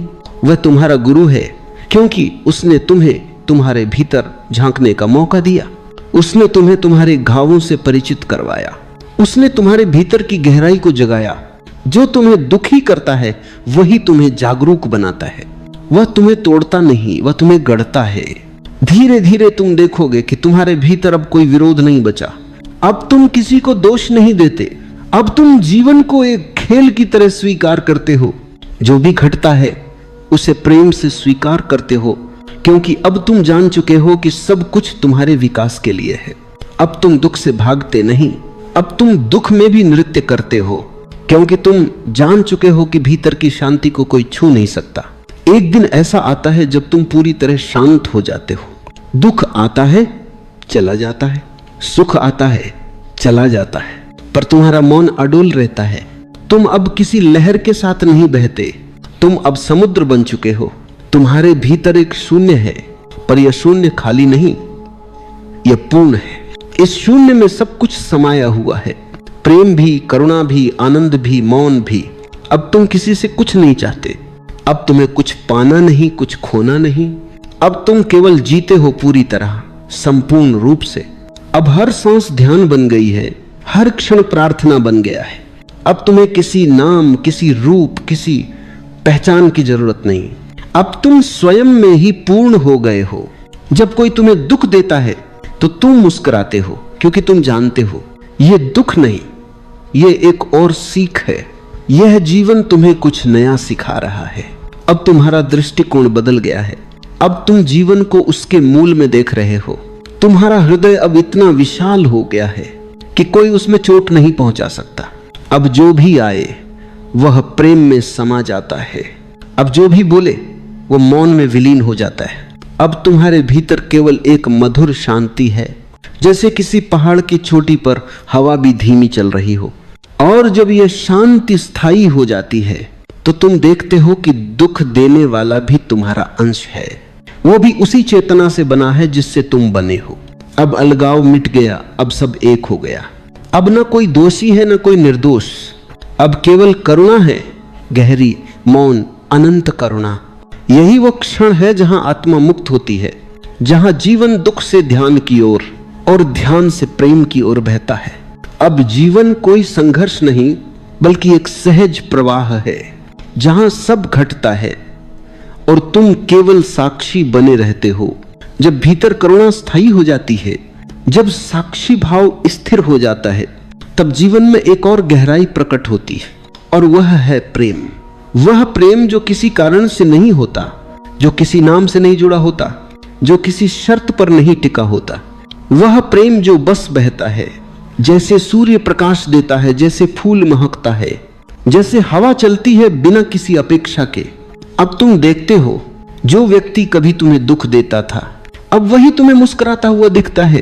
वह तुम्हारा गुरु है, क्योंकि उसने तुम्हें तुम्हारे भीतर झांकने का मौका दिया। उसने तुम्हें तुम्हारे घावों से परिचित करवाया, उसने तुम्हारे भीतर की गहराई को जगाया। जो तुम्हें दुखी करता है वही तुम्हें जागरूक बनाता है। वह तुम्हें तोड़ता नहीं, वह तुम्हें गढ़ता है। धीरे धीरे तुम देखोगे कि तुम्हारे भीतर अब कोई विरोध नहीं बचा। अब तुम किसी को दोष नहीं देते, अब तुम जीवन को एक खेल की तरह स्वीकार करते हो। जो भी घटता है उसे प्रेम से स्वीकार करते हो, क्योंकि अब तुम जान चुके हो कि सब कुछ तुम्हारे विकास के लिए है। अब तुम दुख से भागते नहीं, अब तुम दुख में भी नृत्य करते हो, क्योंकि तुम जान चुके हो कि भीतर की शांति को कोई छू नहीं सकता। एक दिन ऐसा आता है जब तुम पूरी तरह शांत हो जाते हो। दुख आता है, चला जाता है, सुख आता है, चला जाता है, पर तुम्हारा मौन अडोल रहता है। तुम अब किसी लहर के साथ नहीं बहते, तुम अब समुद्र बन चुके हो। तुम्हारे भीतर एक शून्य है, पर यह शून्य खाली नहीं, यह पूर्ण है। इस शून्य में सब कुछ समाया हुआ है, प्रेम भी, करुणा भी, आनंद भी, मौन भी। अब तुम किसी से कुछ नहीं चाहते, अब तुम्हें कुछ पाना नहीं, कुछ खोना नहीं। अब तुम केवल जीते हो पूरी तरह, संपूर्ण रूप से। अब हर सांस ध्यान बन गई है, हर क्षण प्रार्थना बन गया है। अब तुम्हें किसी नाम, किसी रूप, किसी पहचान की जरूरत नहीं। अब तुम स्वयं में ही पूर्ण हो गए हो। जब कोई तुम्हें दुख देता है तो तुम मुस्कुराते हो, क्योंकि तुम जानते हो यह दुख नहीं, यह एक और सीख है। यह जीवन तुम्हें कुछ नया सिखा रहा है। अब तुम्हारा दृष्टिकोण बदल गया है। अब तुम जीवन को उसके मूल में देख रहे हो। तुम्हारा हृदय अब इतना विशाल हो गया है कि कोई उसमें चोट नहीं पहुंचा सकता। अब जो भी आए वह प्रेम में समा जाता है। अब जो भी बोले वो मौन में विलीन हो जाता है। अब तुम्हारे भीतर केवल एक मधुर शांति है, जैसे किसी पहाड़ की चोटी पर हवा भी धीमी चल रही हो। और जब यह शांति स्थायी हो जाती है तो तुम देखते हो कि दुख देने वाला भी तुम्हारा अंश है, वो भी उसी चेतना से बना है जिससे तुम बने हो। अब अलगाव मिट गया, अब सब एक हो गया। अब न कोई दोषी है न कोई निर्दोष, अब केवल करुणा है, गहरी, मौन, अनंत करुणा। यही वो क्षण है जहां आत्मा मुक्त होती है, जहां जीवन दुख से ध्यान की ओर और ध्यान से प्रेम की ओर बहता है। अब जीवन कोई संघर्ष नहीं बल्कि एक सहज प्रवाह है, जहां सब घटता है और तुम केवल साक्षी बने रहते हो। जब भीतर करुणा स्थायी हो जाती है, जब साक्षी भाव स्थिर हो जाता है, तब जीवन में एक और गहराई प्रकट होती है, और वह है प्रेम। वह प्रेम जो किसी कारण से नहीं होता, जो किसी नाम से नहीं जुड़ा होता, जो किसी शर्त पर नहीं टिका होता। वह प्रेम जो बस बहता है, जैसे सूर्य प्रकाश देता है, जैसे फूल महकता है, जैसे हवा चलती है बिना किसी अपेक्षा के। अब तुम देखते हो, जो व्यक्ति कभी तुम्हें दुख देता था, अब वही तुम्हें मुस्कुराता हुआ दिखता है,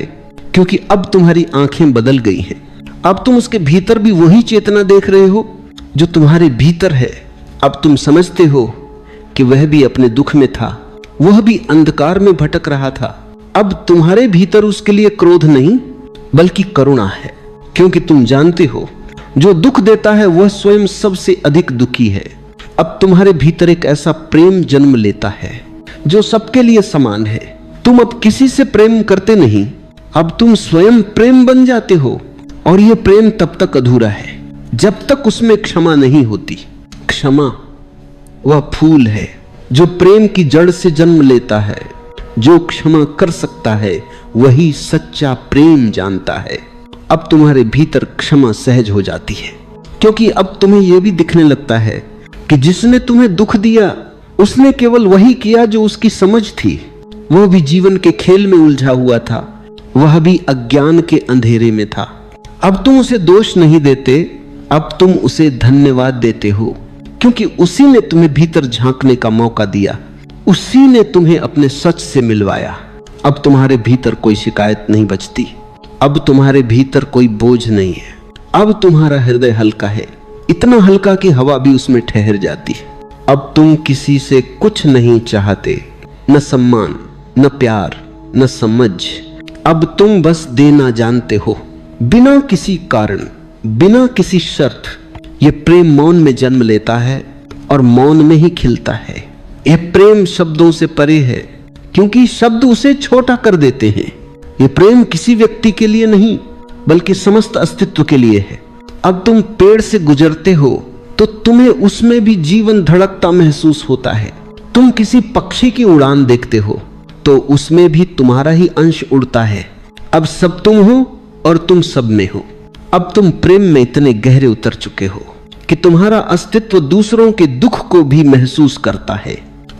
क्योंकि अब तुम्हारी आंखें बदल गई हैं। अब तुम उसके भीतर भी वही चेतना देख रहे हो जो तुम्हारे भीतर है। अब तुम समझते हो कि वह भी अपने दुख में था, वह भी अंधकार में भटक रहा था। अब तुम्हारे भीतर उसके लिए क्रोध नहीं बल्कि करुणा है, क्योंकि तुम जानते हो जो दुख देता है वह स्वयं सबसे अधिक दुखी है। अब तुम्हारे भीतर एक ऐसा प्रेम जन्म लेता है जो सबके लिए समान है। तुम अब किसी से प्रेम करते नहीं, अब तुम स्वयं प्रेम बन जाते हो। और यह प्रेम तब तक अधूरा है जब तक उसमें क्षमा नहीं होती। क्षमा वह फूल है जो प्रेम की जड़ से जन्म लेता है। जो क्षमा कर सकता है वही सच्चा प्रेम जानता है। अब तुम्हारे भीतर क्षमा सहज हो जाती है, क्योंकि अब तुम्हें यह भी दिखने लगता है कि जिसने तुम्हें दुख दिया उसने केवल वही किया जो उसकी समझ थी। वह भी जीवन के खेल में उलझा हुआ था, वह भी अज्ञान के अंधेरे में था। अब तुम उसे दोष नहीं देते, अब तुम उसे धन्यवाद देते हो, क्योंकि उसी ने तुम्हें भीतर झांकने का मौका दिया, उसी ने तुम्हें अपने सच से मिलवाया। अब तुम्हारे भीतर कोई शिकायत नहीं बचती, अब तुम्हारे भीतर कोई बोझ नहीं है। अब तुम्हारा हृदय हल्का है, इतना हल्का कि हवा भी उसमें ठहर जाती है। अब तुम किसी से कुछ नहीं चाहते, न सम्मान, न प्यार, न समझ। अब तुम बस देना जानते हो, बिना किसी कारण, बिना किसी शर्त। यह प्रेम मौन में जन्म लेता है और मौन में ही खिलता है। यह प्रेम शब्दों से परे है, क्योंकि शब्द उसे छोटा कर देते हैं। यह प्रेम किसी व्यक्ति के लिए नहीं बल्कि समस्त अस्तित्व के लिए है। अब तुम पेड़ से गुजरते हो तो तुम्हें उसमें भी जीवन धड़कता महसूस होता है। तुम किसी पक्षी की उड़ान देखते हो तो उसमें भी तुम्हारा ही अंश उड़ता है। अब सब तुम हो और तुम सब में हो। अब तुम प्रेम में इतने गहरे उतर चुके हो कि तुम्हारा अस्तित्व दूसरों के दुख को भी महसूस करता है।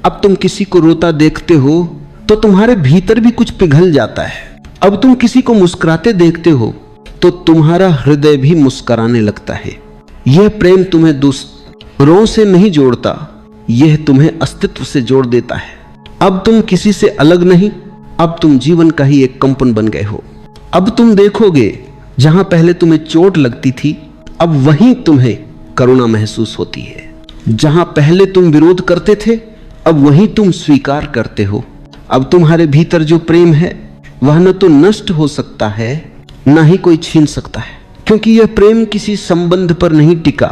अब तुम किसी को रोता देखते हो तो तुम्हारे भीतर भी कुछ पिघल जाता है। अब तुम किसी को मुस्कुराते देखते हो तो तुम्हारा हृदय भी मुस्कुराने लगता है। यह प्रेम तुम्हें दूसरों से नहीं जोड़ता, यह तुम्हें अस्तित्व से जोड़ देता है। अब तुम किसी से अलग नहीं, अब तुम जीवन का ही एक कंपन बन गए हो। अब तुम देखोगे, जहां पहले तुम्हें चोट लगती थी अब वहीं तुम्हें करुणा महसूस होती है। जहां पहले तुम विरोध करते थे अब वहीं तुम स्वीकार करते हो। अब तुम्हारे भीतर जो प्रेम है वह न तो नष्ट हो सकता है न ही कोई छीन सकता है, क्योंकि यह प्रेम किसी संबंध पर नहीं टिका।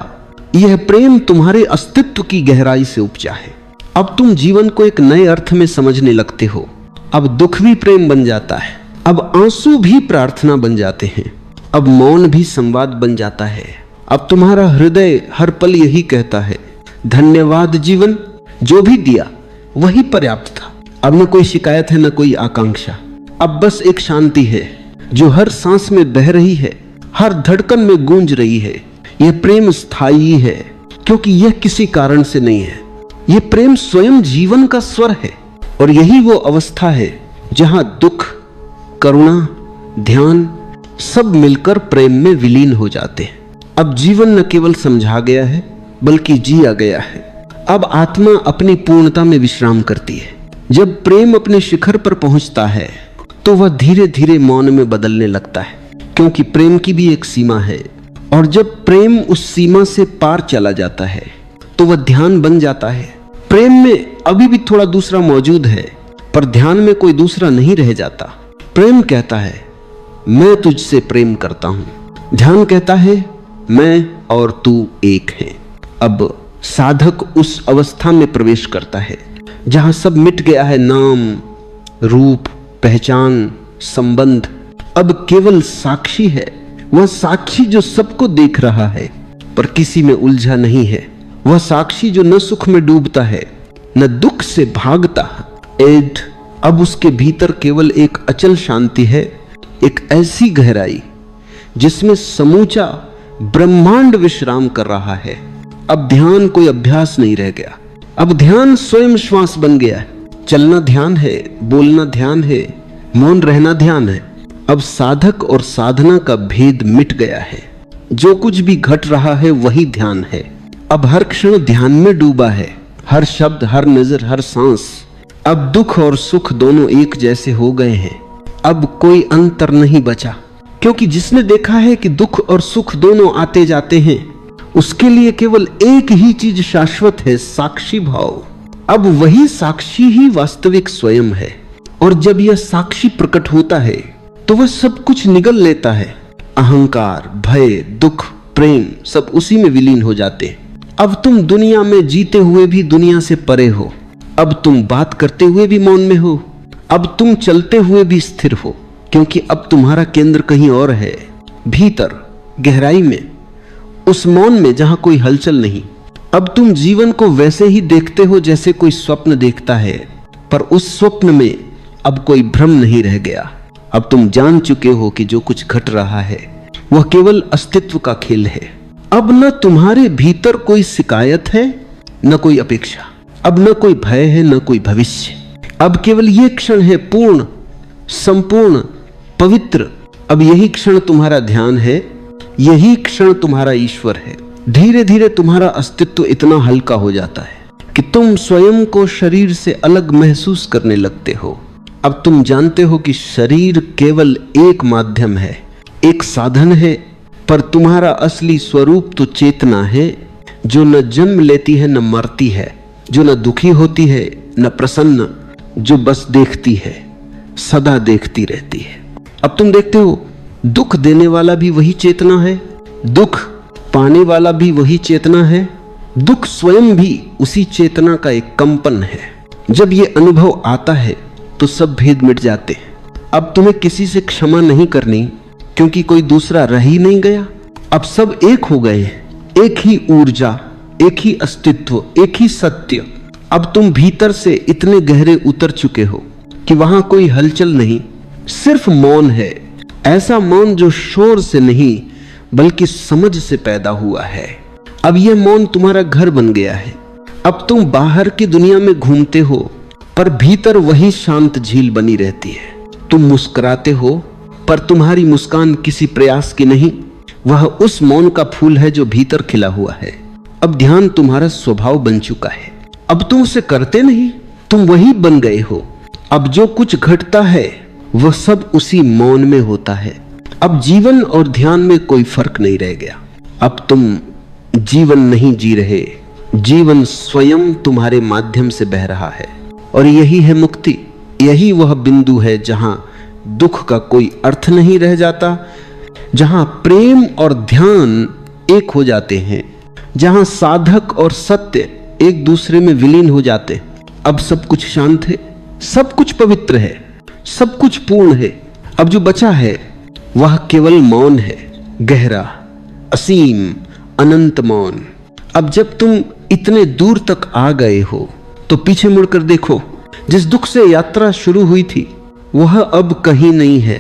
यह प्रेम तुम्हारे अस्तित्व की गहराई से उपजा है। अब तुम जीवन को एक नए अर्थ में समझने लगते हो। अब दुख भी प्रेम बन जाता है, अब आंसू भी प्रार्थना बन जाते हैं, अब मौन भी संवाद बन जाता है। अब तुम्हारा हृदय हर पल यही कहता है, धन्यवाद जीवन, जो भी दिया वही पर्याप्त था। अब न कोई शिकायत है न कोई आकांक्षा, अब बस एक शांति है जो हर सांस में बह रही है, हर धड़कन में गूंज रही है। यह प्रेम स्थायी है क्योंकि यह किसी कारण से नहीं है। यह प्रेम स्वयं जीवन का स्वर है, और यही वो अवस्था है जहां दुख, करुणा, ध्यान सब मिलकर प्रेम में विलीन हो जाते हैं। अब जीवन न केवल समझा गया है बल्कि जिया गया है। अब आत्मा अपनी पूर्णता में विश्राम करती है। जब प्रेम अपने शिखर पर पहुंचता है तो वह धीरे धीरे मौन में बदलने लगता है, क्योंकि प्रेम की भी एक सीमा है। और जब प्रेम उस सीमा से पार चला जाता है तो वह ध्यान बन जाता है। प्रेम में अभी भी थोड़ा दूसरा मौजूद है, पर ध्यान में कोई दूसरा नहीं रह जाता। प्रेम कहता है, मैं तुझसे प्रेम करता हूं, ध्यान कहता है मैं और तू एक हैं। अब साधक उस अवस्था में प्रवेश करता है जहां सब मिट गया है, नाम, रूप, पहचान, संबंध। अब केवल साक्षी है, वह साक्षी जो सबको देख रहा है पर किसी में उलझा नहीं है। वह साक्षी जो न सुख में डूबता है न दुख से भागता। अब उसके भीतर केवल एक अचल शांति है, एक ऐसी गहराई जिसमें समूचा ब्रह्मांड विश्राम कर रहा है। अब ध्यान कोई अभ्यास नहीं रह गया, अब ध्यान स्वयं श्वास बन गया है। चलना ध्यान है, बोलना ध्यान है, मौन रहना ध्यान है। अब साधक और साधना का भेद मिट गया है। जो कुछ भी घट रहा है वही ध्यान है। अब हर क्षण ध्यान में डूबा है, हर शब्द, हर नजर, हर सांस। अब दुख और सुख दोनों एक जैसे हो गए हैं। अब कोई अंतर नहीं बचा, क्योंकि जिसने देखा है कि दुख और सुख दोनों आते जाते हैं, उसके लिए केवल एक ही चीज शाश्वत है, साक्षी भाव। अब वही साक्षी ही वास्तविक स्वयं है। और जब यह साक्षी प्रकट होता है तो वह सब कुछ निगल लेता है। अहंकार, भय, दुख, प्रेम सब उसी में विलीन हो जाते हैं। अब तुम दुनिया में जीते हुए भी दुनिया से परे हो। अब तुम बात करते हुए भी मौन में हो। अब तुम चलते हुए भी स्थिर हो, क्योंकि अब तुम्हारा केंद्र कहीं और है, भीतर गहराई में, उस मौन में जहां कोई हलचल नहीं। अब तुम जीवन को वैसे ही देखते हो जैसे कोई स्वप्न देखता है, पर उस स्वप्न में अब कोई भ्रम नहीं रह गया। अब तुम जान चुके हो कि जो कुछ घट रहा है वह केवल अस्तित्व का खेल है। अब न तुम्हारे भीतर कोई शिकायत है न कोई अपेक्षा, अब न कोई भय है न कोई भविष्य। अब केवल ये क्षण है पूर्ण, संपूर्ण, पवित्र। अब यही क्षण तुम्हारा ध्यान है, यही क्षण तुम्हारा ईश्वर है। धीरे धीरे तुम्हारा अस्तित्व इतना हल्का हो जाता है कि तुम स्वयं को शरीर से अलग महसूस करने लगते हो। अब तुम जानते हो कि शरीर केवल एक माध्यम है, एक साधन है, पर तुम्हारा असली स्वरूप तो चेतना है, जो न जन्म लेती है न मरती है, जो न दुखी होती है न प्रसन्न, जो बस देखती है, सदा देखती रहती है। अब तुम देखते हो दुख देने वाला भी वही चेतना है, दुख पाने वाला भी वही चेतना है, दुख स्वयं भी उसी चेतना का एक कंपन है। जब ये अनुभव आता है तो सब भेद मिट जाते हैं। अब तुम्हें किसी से क्षमा नहीं करनी, क्योंकि कोई दूसरा रह ही नहीं गया। अब सब एक हो गए हैं, एक ही ऊर्जा, एक ही अस्तित्व, एक ही सत्य। अब तुम भीतर से इतने गहरे उतर चुके हो कि वहां कोई हलचल नहीं, सिर्फ मौन है। ऐसा मौन जो शोर से नहीं बल्कि समझ से पैदा हुआ है। अब यह मौन तुम्हारा घर बन गया है। अब तुम बाहर की दुनिया में घूमते हो, पर भीतर वही शांत झील बनी रहती है। तुम मुस्कुराते हो, पर तुम्हारी मुस्कान किसी प्रयास की नहीं, वह उस मौन का फूल है जो भीतर खिला हुआ है। अब ध्यान तुम्हारा स्वभाव बन चुका है। अब तुम उसे करते नहीं, तुम वही बन गए हो। अब जो कुछ घटता है वह सब उसी मौन में होता है। अब जीवन और ध्यान में कोई फर्क नहीं रह गया। अब तुम जीवन नहीं जी रहे, जीवन स्वयं तुम्हारे माध्यम से बह रहा है। और यही है मुक्ति, यही वह बिंदु है जहां दुख का कोई अर्थ नहीं रह जाता, जहां प्रेम और ध्यान एक हो जाते हैं, जहां साधक और सत्य एक दूसरे में विलीन हो जाते। अब सब कुछ शांत है, सब कुछ पवित्र है, सब कुछ पूर्ण है। अब जो बचा है वह केवल मौन है, गहरा, असीम, अनंत मौन। अब जब तुम इतने दूर तक आ गए हो तो पीछे मुड़कर देखो, जिस दुख से यात्रा शुरू हुई थी वह अब कहीं नहीं है।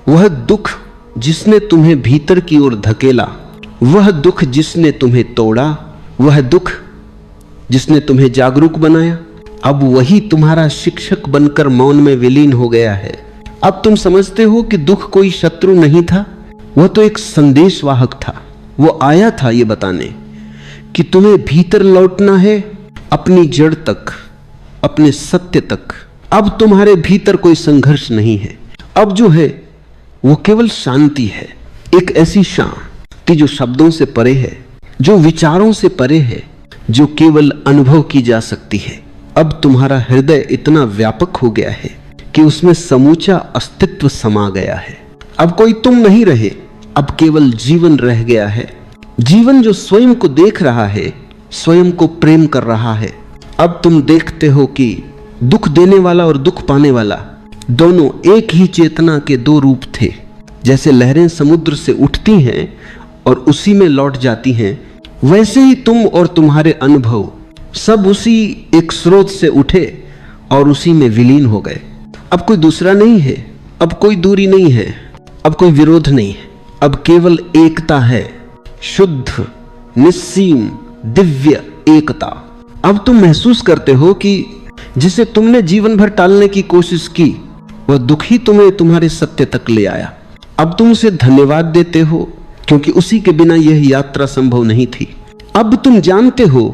वह दुख जिसने तुम्हें भीतर की ओर धकेला, वह दुख जिसने तुम्हें तोड़ा, वह दुख जिसने तुम्हें जागरूक बनाया, अब वही तुम्हारा शिक्षक बनकर मौन में विलीन हो गया है। अब तुम समझते हो कि दुख कोई शत्रु नहीं था, वह तो एक संदेशवाहक था। वो आया था ये बताने कि तुम्हें भीतर लौटना है, अपनी जड़ तक, अपने सत्य तक। अब तुम्हारे भीतर कोई संघर्ष नहीं है। अब जो है वो केवल शांति है, एक ऐसी शांति जो शब्दों से परे है, जो विचारों से परे है, जो केवल अनुभव की जा सकती है। अब तुम्हारा हृदय इतना व्यापक हो गया है कि उसमें समूचा अस्तित्व समा गया है। अब कोई तुम नहीं रहे, अब केवल जीवन रह गया है। जीवन जो स्वयं को देख रहा है, स्वयं को प्रेम कर रहा है। अब तुम देखते हो कि दुख देने वाला और दुख पाने वाला दोनों एक ही चेतना के दो रूप थे। जैसे लहरें समुद्र से उठती हैं और उसी में लौट जाती हैं, वैसे ही तुम और तुम्हारे अनुभव सब उसी एक स्रोत से उठे और उसी में विलीन हो गए। अब कोई दूसरा नहीं है, अब कोई दूरी नहीं है, अब कोई विरोध नहीं है, अब केवल एकता है, शुद्ध निस्सीम दिव्य एकता। अब तुम महसूस करते हो कि जिसे तुमने जीवन भर टालने की कोशिश की, वह दुख ही तुम्हें तुम्हारे सत्य तक ले आया। अब तुम उसे धन्यवाद देते हो, क्योंकि उसी के बिना यह यात्रा संभव नहीं थी। अब तुम जानते हो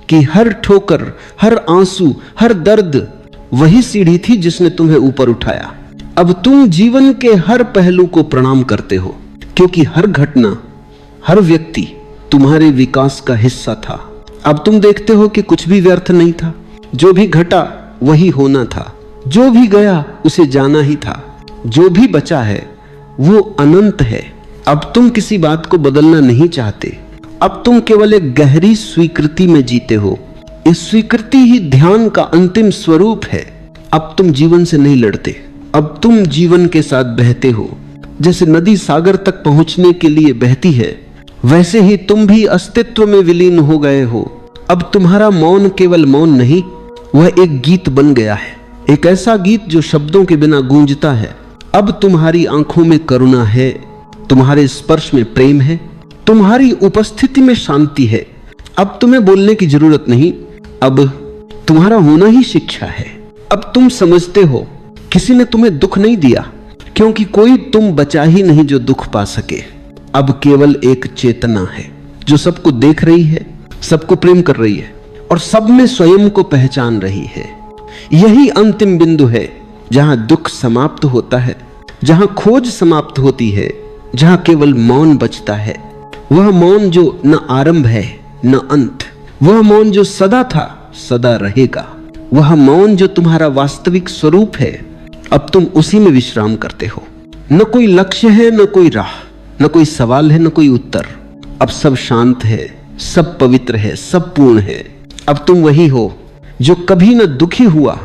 कि हर ठोकर, हर आंसू, हर दर्द वही सीढ़ी थी जिसने तुम्हें ऊपर उठाया। अब तुम जीवन के हर पहलू को प्रणाम करते हो, क्योंकि हर घटना, हर व्यक्ति तुम्हारे विकास का हिस्सा था। अब तुम देखते हो कि कुछ भी व्यर्थ नहीं था। जो भी घटा वही होना था, जो भी गया उसे जाना ही था, जो भी बचा है वो अनंत है। अब तुम किसी बात को बदलना नहीं चाहते। अब तुम केवल एक गहरी स्वीकृति में जीते हो। इस स्वीकृति ही ध्यान का अंतिम स्वरूप है। अब तुम जीवन से नहीं लड़ते, अब तुम जीवन के साथ बहते हो। जैसे नदी सागर तक पहुंचने के लिए बहती है, वैसे ही तुम भी अस्तित्व में विलीन हो गए हो। अब तुम्हारा मौन केवल मौन नहीं, वह एक गीत बन गया है, एक ऐसा गीत जो शब्दों के बिना गूंजता है। अब तुम्हारी आंखों में करुणा है, तुम्हारे स्पर्श में प्रेम है, तुम्हारी उपस्थिति में शांति है। अब तुम्हें बोलने की जरूरत नहीं, अब तुम्हारा होना ही शिक्षा है। अब तुम समझते हो किसी ने तुम्हें दुख नहीं दिया, क्योंकि कोई तुम बचा ही नहीं जो दुख पा सके। अब केवल एक चेतना है जो सबको देख रही है, सबको प्रेम कर रही है और सब में स्वयं को पहचान रही है। यही अंतिम बिंदु है जहां दुख समाप्त होता है, जहां खोज समाप्त होती है, जहां केवल मौन बचता है। वह मौन जो न आरंभ है न अंत, वह मौन जो सदा था सदा रहेगा, वह मौन जो तुम्हारा वास्तविक स्वरूप है। अब तुम उसी में विश्राम करते हो। न कोई लक्ष्य है, न कोई राह, न कोई सवाल है, न कोई उत्तर। अब सब शांत है, सब पवित्र है, सब पूर्ण है। अब तुम वही हो जो कभी न दुखी हुआ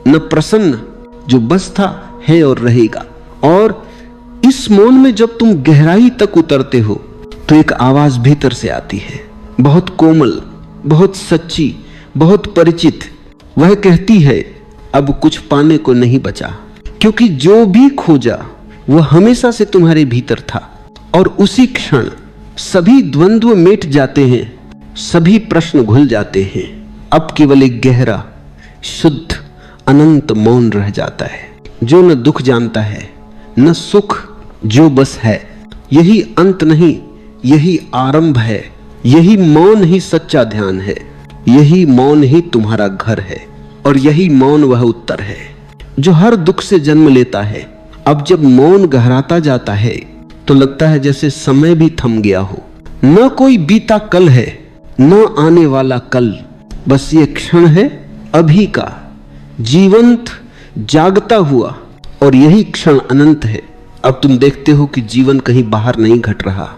न प्रसन्न, जो बस था, है और रहेगा। और इस मौन में जब तुम गहराई तक उतरते हो तो एक आवाज भीतर से आती है, बहुत कोमल, बहुत सच्ची, बहुत परिचित। वह कहती है, अब कुछ पाने को नहीं बचा, क्योंकि जो भी खोजा वह हमेशा से तुम्हारे भीतर था। और उसी क्षण सभी द्वंद्व मिट जाते हैं, सभी प्रश्न घुल जाते हैं। अब केवल एक गहरा, शुद्ध, अनंत मौन रह जाता है, जो न दुख जानता है न सुख, जो बस है। यही अंत नहीं, यही आरंभ है। यही मौन ही सच्चा ध्यान है। यही मौन ही तुम्हारा घर है और यही मौन वह उत्तर है जो हर दुख से जन्म लेता है। अब जब मौन गहराता जाता है तो लगता है जैसे समय भी थम गया हो। न कोई बीता कल है, न आने वाला कल, बस ये क्षण है अभी का, जीवंत, जागता हुआ। और यही क्षण अनंत है। अब तुम देखते हो कि जीवन कहीं बाहर नहीं घट रहा,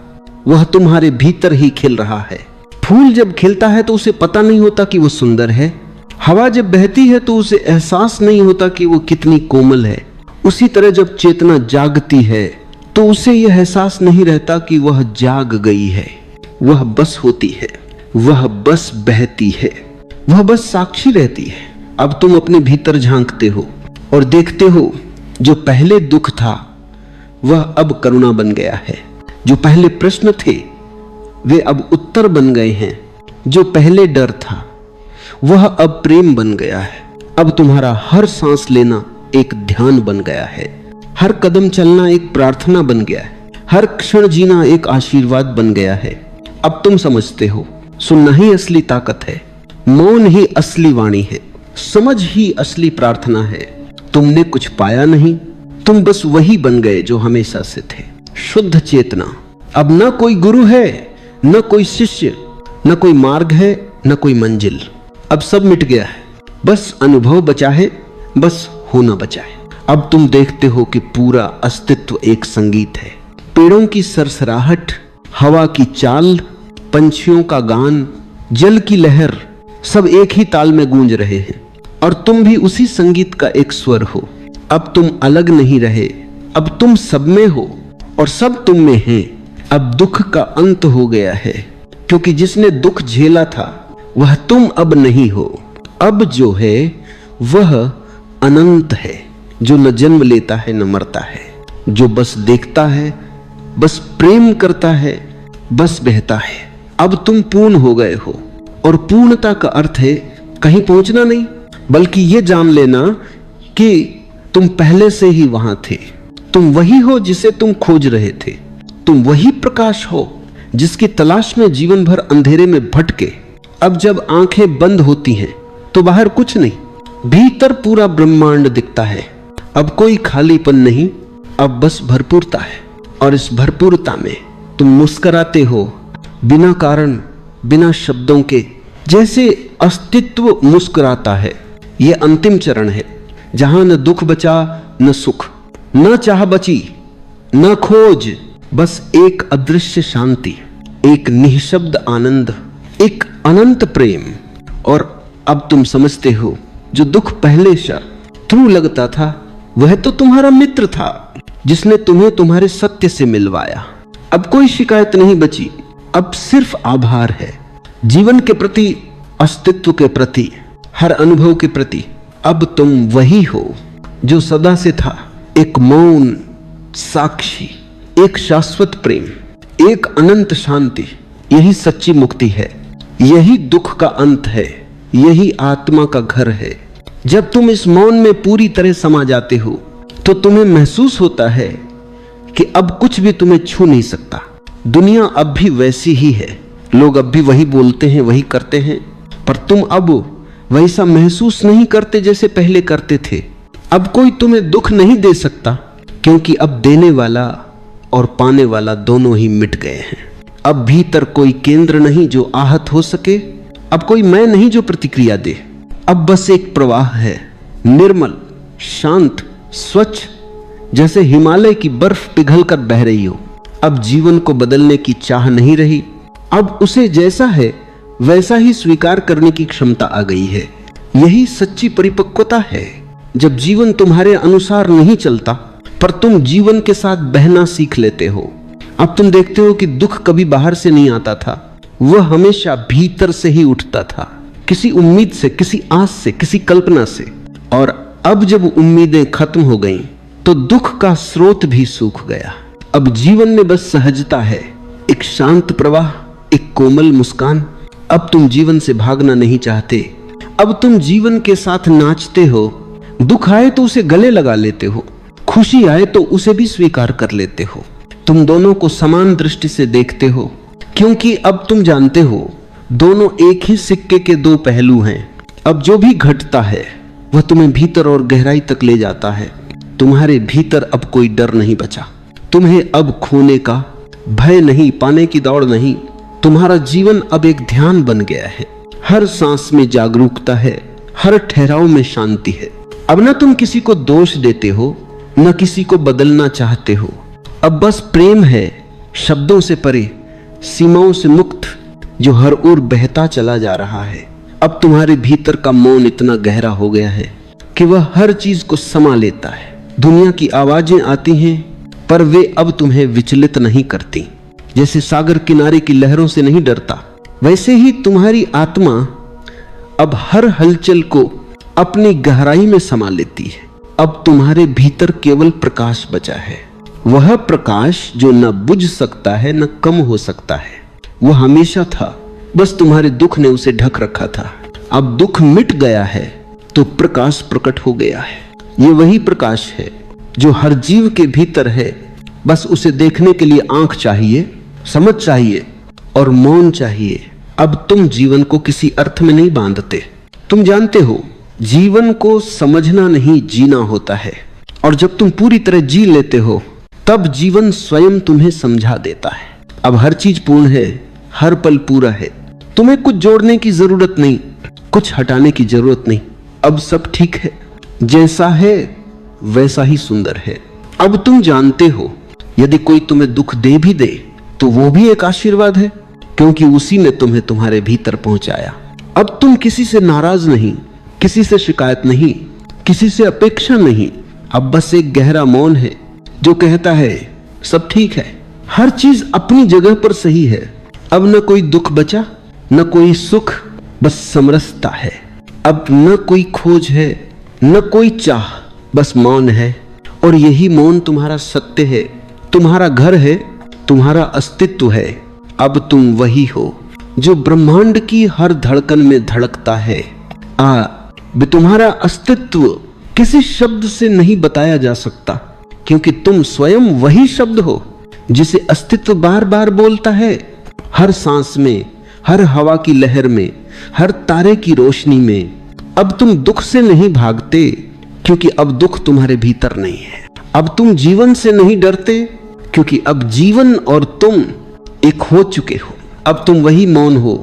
वह तुम्हारे भीतर ही खिल रहा है। फूल जब खिलता है तो उसे पता नहीं होता कि वो सुंदर है। हवा जब बहती है तो उसे एहसास नहीं होता कि वो कितनी कोमल है। उसी तरह जब चेतना जागती है तो उसे यह एहसास नहीं रहता कि वह जाग गई है। वह बस होती है, वह बस बहती है, वह बस साक्षी रहती है। अब तुम अपने भीतर झांकते हो और देखते हो जो पहले दुख था वह अब करुणा बन गया है। जो पहले प्रश्न थे वे अब उत्तर बन गए हैं। जो पहले डर था वह अब प्रेम बन गया है। अब तुम्हारा हर सांस लेना एक ध्यान बन गया है, हर कदम चलना एक प्रार्थना बन गया है, हर क्षण जीना एक आशीर्वाद बन गया है। अब तुम समझते हो सुनना ही असली ताकत है, मौन ही असली वाणी है, समझ ही असली प्रार्थना है। तुमने कुछ पाया नहीं, तुम बस वही बन गए जो हमेशा से थे, शुद्ध चेतना। अब न कोई गुरु है, न कोई शिष्य, न कोई मार्ग है, न कोई मंजिल। अब सब मिट गया है, बस अनुभव बचा है, बस होना बचा है। अब तुम देखते हो कि पूरा अस्तित्व एक संगीत है, पेड़ों की सरसराहट, हवा की चाल, पंछियों का गान, जल की लहर सब एक ही ताल में गूंज रहे हैं और तुम भी उसी संगीत का एक स्वर हो। अब तुम अलग नहीं रहे, अब तुम सब में हो और सब तुम में हैं। अब दुख का अंत हो गया है, क्योंकि जिसने दुख झेला था वह तुम अब नहीं हो। अब जो है वह अनंत है, जो न जन्म लेता है न मरता है, जो बस देखता है, बस प्रेम करता है, बस बहता है। अब तुम पूर्ण हो गए हो और पूर्णता का अर्थ है कहीं पहुंचना नहीं, बल्कि यह जान लेना कि तुम पहले से ही वहां थे। तुम वही हो जिसे तुम खोज रहे थे। तुम वही प्रकाश हो जिसकी तलाश में जीवन भर अंधेरे में भटके। अब जब आंखें बंद होती हैं तो बाहर कुछ नहीं, भीतर पूरा ब्रह्मांड दिखता है। अब कोई खालीपन नहीं, अब बस भरपूरता है। और इस भरपूरता में तुम मुस्कुराते हो, बिना कारण, बिना शब्दों के, जैसे अस्तित्व मुस्कुराता है। यह अंतिम चरण है, जहां न दुख बचा न सुख, न चाह बची न खोज, बस एक अदृश्य शांति, एक निःशब्द आनंद, एक अनंत प्रेम। और अब तुम समझते हो, जो दुख पहले शत्रु लगता था वह तो तुम्हारा मित्र था, जिसने तुम्हें तुम्हारे सत्य से मिलवाया। अब कोई शिकायत नहीं बची, अब सिर्फ आभार है, जीवन के प्रति, अस्तित्व के प्रति, हर अनुभव के प्रति। अब तुम वही हो जो सदा से था, एक मौन साक्षी, एक शाश्वत प्रेम, एक अनंत शांति। यही सच्ची मुक्ति है, यही दुख का अंत है, यही आत्मा का घर है। जब तुम इस मौन में पूरी तरह समा जाते हो तो तुम्हें महसूस होता है कि अब कुछ भी तुम्हें छू नहीं सकता। दुनिया अब भी वैसी ही है, लोग अब भी वही बोलते हैं, वही करते हैं, पर तुम अब वैसा महसूस नहीं करते जैसे पहले करते थे। अब कोई तुम्हें दुख नहीं दे सकता, क्योंकि अब देने वाला और पाने वाला दोनों ही मिट गए हैं। अब भीतर कोई केंद्र नहीं जो आहत हो सके, अब कोई मैं नहीं जो प्रतिक्रिया दे। अब बस एक प्रवाह है, निर्मल, शांत, स्वच्छ, जैसे हिमालय की बर्फ पिघलकर बह रही हो। अब जीवन को बदलने की चाह नहीं रही, अब उसे जैसा है वैसा ही स्वीकार करने की क्षमता आ गई है। यही सच्ची परिपक्वता है, जब जीवन तुम्हारे अनुसार नहीं चलता, पर तुम जीवन के साथ बहना सीख लेते हो। अब तुम देखते हो कि दुख कभी बाहर से नहीं आता था, वह हमेशा भीतर से ही उठता था, किसी उम्मीद से, किसी आस से, किसी कल्पना से। और अब जब उम्मीदें खत्म हो गईं, तो दुख का स्रोत भी सूख गया। अब जीवन में बस सहजता है, एक शांत प्रवाह, एक कोमल मुस्कान। अब तुम जीवन से भागना नहीं चाहते, अब तुम जीवन के साथ नाचते हो। दुख आए तो उसे गले लगा लेते हो, खुशी आए तो उसे भी स्वीकार कर लेते हो। तुम दोनों को समान दृष्टि से देखते हो, क्योंकि अब तुम जानते हो दोनों एक ही सिक्के के दो पहलू हैं। अब जो भी घटता है वह तुम्हें भीतर और गहराई तक ले जाता है। तुम्हारे भीतर अब कोई डर नहीं बचा, तुम्हें अब खोने का भय नहीं, पाने की दौड़ नहीं। तुम्हारा जीवन अब एक ध्यान बन गया है, हर सांस में जागरूकता है, हर ठहराव में शांति है। अब न तुम किसी को दोष देते हो, न किसी को बदलना चाहते हो। अब बस प्रेम है, शब्दों से परे, सीमाओं से मुक्त, जो हर ओर बहता चला जा रहा है। अब तुम्हारे भीतर का मौन इतना गहरा हो गया है कि वह हर चीज को समा लेता है। दुनिया की आवाजें आती हैं, पर वे अब तुम्हें विचलित नहीं करती। जैसे सागर किनारे की लहरों से नहीं डरता, वैसे ही तुम्हारी आत्मा अब हर हलचल को अपनी गहराई में समा लेती है। अब तुम्हारे भीतर केवल प्रकाश बचा है, वह प्रकाश जो न बुझ सकता है न कम हो सकता है। वह हमेशा था, बस तुम्हारे दुख ने उसे ढक रखा था। अब दुख मिट गया है तो प्रकाश प्रकट हो गया है। ये वही प्रकाश है जो हर जीव के भीतर है, बस उसे देखने के लिए आंख चाहिए, समझ चाहिए और मौन चाहिए। अब तुम जीवन को किसी अर्थ में नहीं बांधते। तुम जानते हो, जीवन को समझना नहीं जीना होता है, और जब तुम पूरी तरह जी लेते हो तब जीवन स्वयं तुम्हें समझा देता है। अब हर चीज पूर्ण है, हर पल पूरा है। तुम्हें कुछ जोड़ने की जरूरत नहीं, कुछ हटाने की जरूरत नहीं। अब सब ठीक है, जैसा है वैसा ही सुंदर है। अब तुम जानते हो यदि कोई तुम्हें दुख दे भी दे तो वो भी एक आशीर्वाद है, क्योंकि उसी ने तुम्हें तुम्हारे भीतर पहुंचाया। अब तुम किसी से नाराज नहीं, किसी से शिकायत नहीं, किसी से अपेक्षा नहीं। अब बस एक गहरा मौन है जो कहता है सब ठीक है, हर चीज अपनी जगह पर सही है। अब न कोई दुख बचा, न कोई सुख, बस समरसता है। अब न कोई खोज है, न कोई चाह, बस मौन है। और यही मौन तुम्हारा सत्य है, तुम्हारा घर है, तुम्हारा अस्तित्व है। अब तुम वही हो जो ब्रह्मांड की हर धड़कन में धड़कता है। तुम्हारा अस्तित्व किसी शब्द से नहीं बताया जा सकता, क्योंकि तुम स्वयं वही शब्द हो जिसे अस्तित्व बार बार बोलता है। हर सांस में, हर हवा की लहर में, हर तारे की रोशनी में। अब तुम दुख से नहीं भागते, क्योंकि अब दुख तुम्हारे भीतर नहीं है। अब तुम जीवन से नहीं डरते, क्योंकि अब जीवन और तुम एक हो चुके हो। अब तुम वही मौन हो,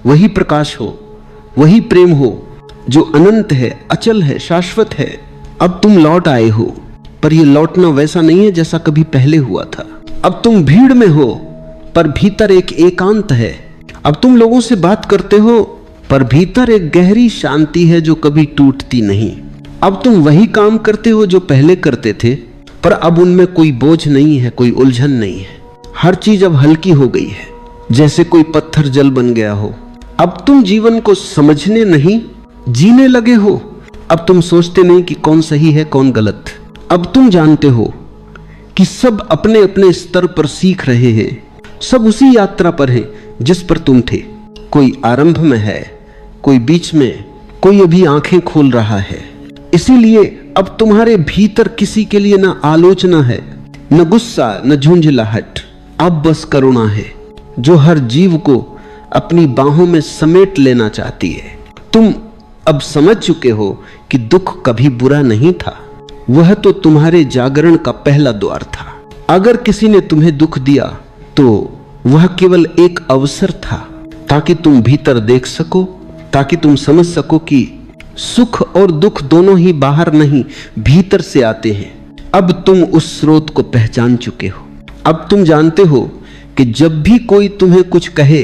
वही प्रकाश हो, वही प्रेम हो जो अनंत है, अचल है, शाश्वत है। अब तुम लौट आए हो, पर यह लौटना वैसा नहीं है जैसा कभी पहले हुआ था। अब तुम भीड़ में हो, पर भीतर एक एकांत है। अब तुम लोगों से बात करते हो, पर भीतर एक गहरी शांति है जो कभी टूटती नहीं। अब तुम वही काम करते हो जो पहले करते थे, पर अब उनमें कोई बोझ नहीं है, कोई उलझन नहीं है। हर चीज अब हल्की हो गई है, जैसे कोई पत्थर जल बन गया हो। अब तुम जीवन को समझने नहीं, जीने लगे हो। अब तुम सोचते नहीं कि कौन सही है कौन गलत। अब तुम जानते हो कि सब अपने अपने स्तर पर सीख रहे हैं, सब उसी यात्रा पर हैं जिस पर तुम थे। कोई आरंभ में है, कोई बीच में, कोई अभी आंखें खोल रहा है। इसीलिए अब तुम्हारे भीतर किसी के लिए न आलोचना है, न गुस्सा, न झुंझलाहट। अब बस करुणा है जो हर जीव को अपनी बाहों में समेट लेना चाहती है। तुम अब समझ चुके हो कि दुख कभी बुरा नहीं था, वह तो तुम्हारे जागरण का पहला द्वार था। अगर किसी ने तुम्हें दुख दिया तो वह केवल एक अवसर था, ताकि तुम भीतर देख सको, ताकि तुम समझ सको कि सुख और दुख दोनों ही बाहर नहीं भीतर से आते हैं। अब तुम उस स्रोत को पहचान चुके हो। अब तुम जानते हो कि जब भी कोई तुम्हें कुछ कहे,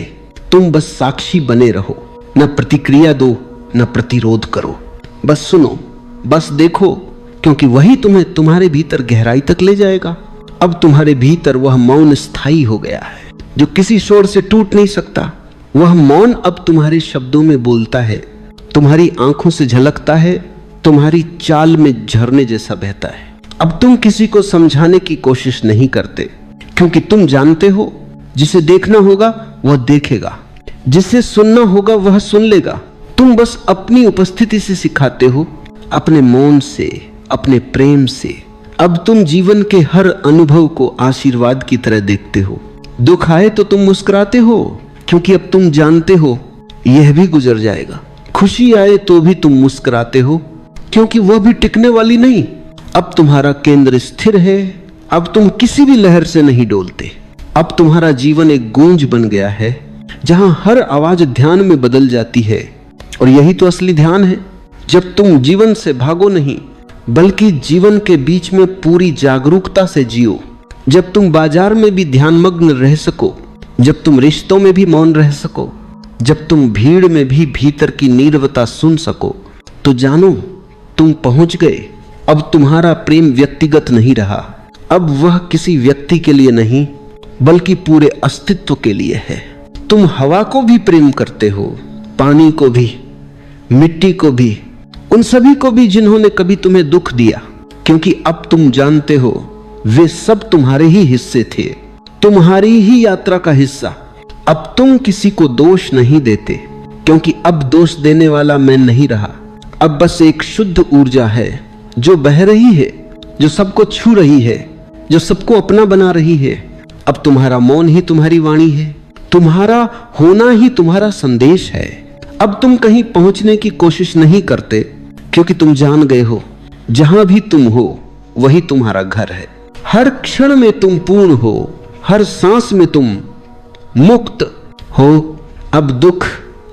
तुम बस साक्षी बने रहो, न प्रतिक्रिया दो, न प्रतिरोध करो। बस सुनो, बस देखो, क्योंकि वही तुम्हें तुम्हारे भीतर गहराई तक ले जाएगा। अब तुम्हारे भीतर वह मौन स्थायी हो गया है जो किसी शोर से टूट नहीं सकता। वह मौन अब तुम्हारे शब्दों में बोलता है, तुम्हारी आंखों से झलकता है, तुम्हारी चाल में झरने जैसा बहता है। अब तुम किसी को समझाने की कोशिश नहीं करते, क्योंकि तुम जानते हो जिसे देखना होगा वह देखेगा, जिसे सुनना होगा वह सुन लेगा। तुम बस अपनी उपस्थिति से सिखाते हो, अपने मौन से, अपने प्रेम से। अब तुम जीवन के हर अनुभव को आशीर्वाद की तरह देखते हो। दुख आए तो तुम मुस्कुराते हो, क्योंकि अब तुम जानते हो यह भी गुजर जाएगा। खुशी आए तो भी तुम मुस्कुराते हो, क्योंकि वह भी टिकने वाली नहीं। अब तुम्हारा केंद्र स्थिर है, अब तुम किसी भी लहर से नहीं डोलते। अब तुम्हारा जीवन एक गूंज बन गया है, जहां हर आवाज ध्यान में बदल जाती है। और यही तो असली ध्यान है, जब तुम जीवन से भागो नहीं, बल्कि जीवन के बीच में पूरी जागरूकता से जियो। जब तुम बाजार में भी ध्यानमग्न रह सको, जब तुम रिश्तों में भी मौन रह सको, जब तुम भीड़ में भी भीतर की नीरवता सुन सको, तो जानो तुम पहुंच गए। अब तुम्हारा प्रेम व्यक्तिगत नहीं रहा, अब वह किसी व्यक्ति के लिए नहीं, बल्कि पूरे अस्तित्व के लिए है। तुम हवा को भी प्रेम करते हो, पानी को भी, मिट्टी को भी, उन सभी को भी जिन्होंने कभी तुम्हें दुख दिया, क्योंकि अब तुम जानते हो वे सब तुम्हारे ही हिस्से थे, तुम्हारी ही यात्रा का हिस्सा। अब तुम किसी को दोष नहीं देते, क्योंकि अब दोष देने वाला मैं नहीं रहा। अब बस एक शुद्ध ऊर्जा है जो बह रही है, जो सबको छू रही है, जो सबको अपना बना रही है। अब तुम्हारा मौन ही तुम्हारी वाणी है, तुम्हारा होना ही तुम्हारा संदेश है। अब तुम कहीं पहुंचने की कोशिश नहीं करते, क्योंकि तुम जान गए हो जहां भी तुम हो वही तुम्हारा घर है। हर क्षण में तुम पूर्ण हो, हर सांस में तुम मुक्त हो। अब दुख,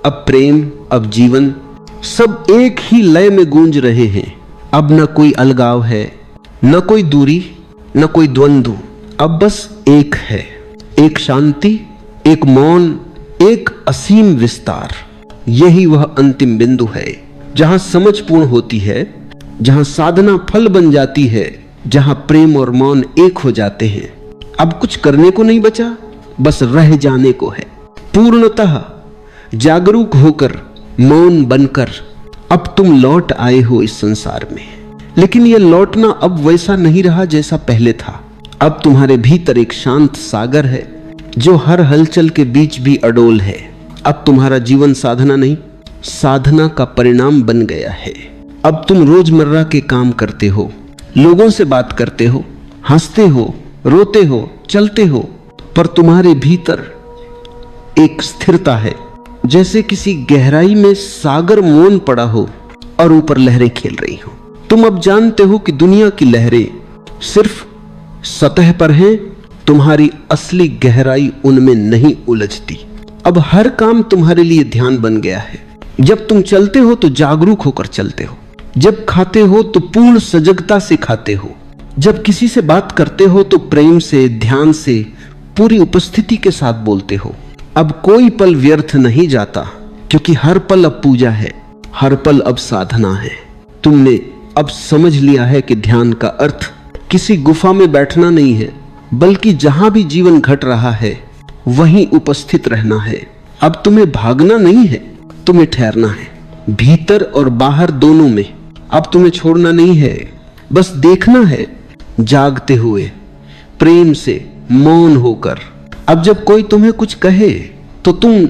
अब प्रेम, अब जीवन सब एक ही लय में गूंज रहे हैं। अब न कोई अलगाव है, न कोई दूरी, न कोई द्वंद्व। अब बस एक है, एक शांति, एक मौन, एक असीम विस्तार। यही वह अंतिम बिंदु है जहां समझ पूर्ण होती है, जहां साधना फल बन जाती है, जहां प्रेम और मौन एक हो जाते हैं। अब कुछ करने को नहीं बचा, बस रह जाने को है। पूर्णतः जागरूक होकर, मौन बनकर अब तुम लौट आए हो इस संसार में। लेकिन यह लौटना अब वैसा नहीं रहा जैसा पहले था। अब तुम्हारे भीतर एक शांत सागर है जो हर हलचल के बीच भी अडोल है। अब तुम्हारा जीवन साधना नहीं, साधना का परिणाम बन गया है। अब तुम रोजमर्रा के काम करते हो, लोगों से बात करते हो, हंसते हो, रोते हो, चलते हो, पर तुम्हारे भीतर एक स्थिरता है, जैसे किसी गहराई में सागर मौन पड़ा हो और ऊपर लहरें खेल रही हो। तुम अब जानते हो कि दुनिया की लहरें सिर्फ सतह पर हैं, तुम्हारी असली गहराई उनमें नहीं उलझती। अब हर काम तुम्हारे लिए ध्यान बन गया है। जब तुम चलते हो तो जागरूक होकर चलते हो, जब खाते हो तो पूर्ण सजगता से खाते हो, जब किसी से बात करते हो तो प्रेम से, ध्यान से, पूरी उपस्थिति के साथ बोलते हो। अब कोई पल व्यर्थ नहीं जाता, क्योंकि हर पल अब पूजा है, हर पल अब साधना है। तुमने अब समझ लिया है कि ध्यान का अर्थ किसी गुफा में बैठना नहीं है, बल्कि जहां भी जीवन घट रहा है वहीं उपस्थित रहना है। अब तुम्हें भागना नहीं है, तुम्हें ठहरना है, भीतर और बाहर दोनों में। अब तुम्हें छोड़ना नहीं है, बस देखना है, जागते हुए, प्रेम से, मौन होकर। अब जब कोई तुम्हें कुछ कहे तो तुम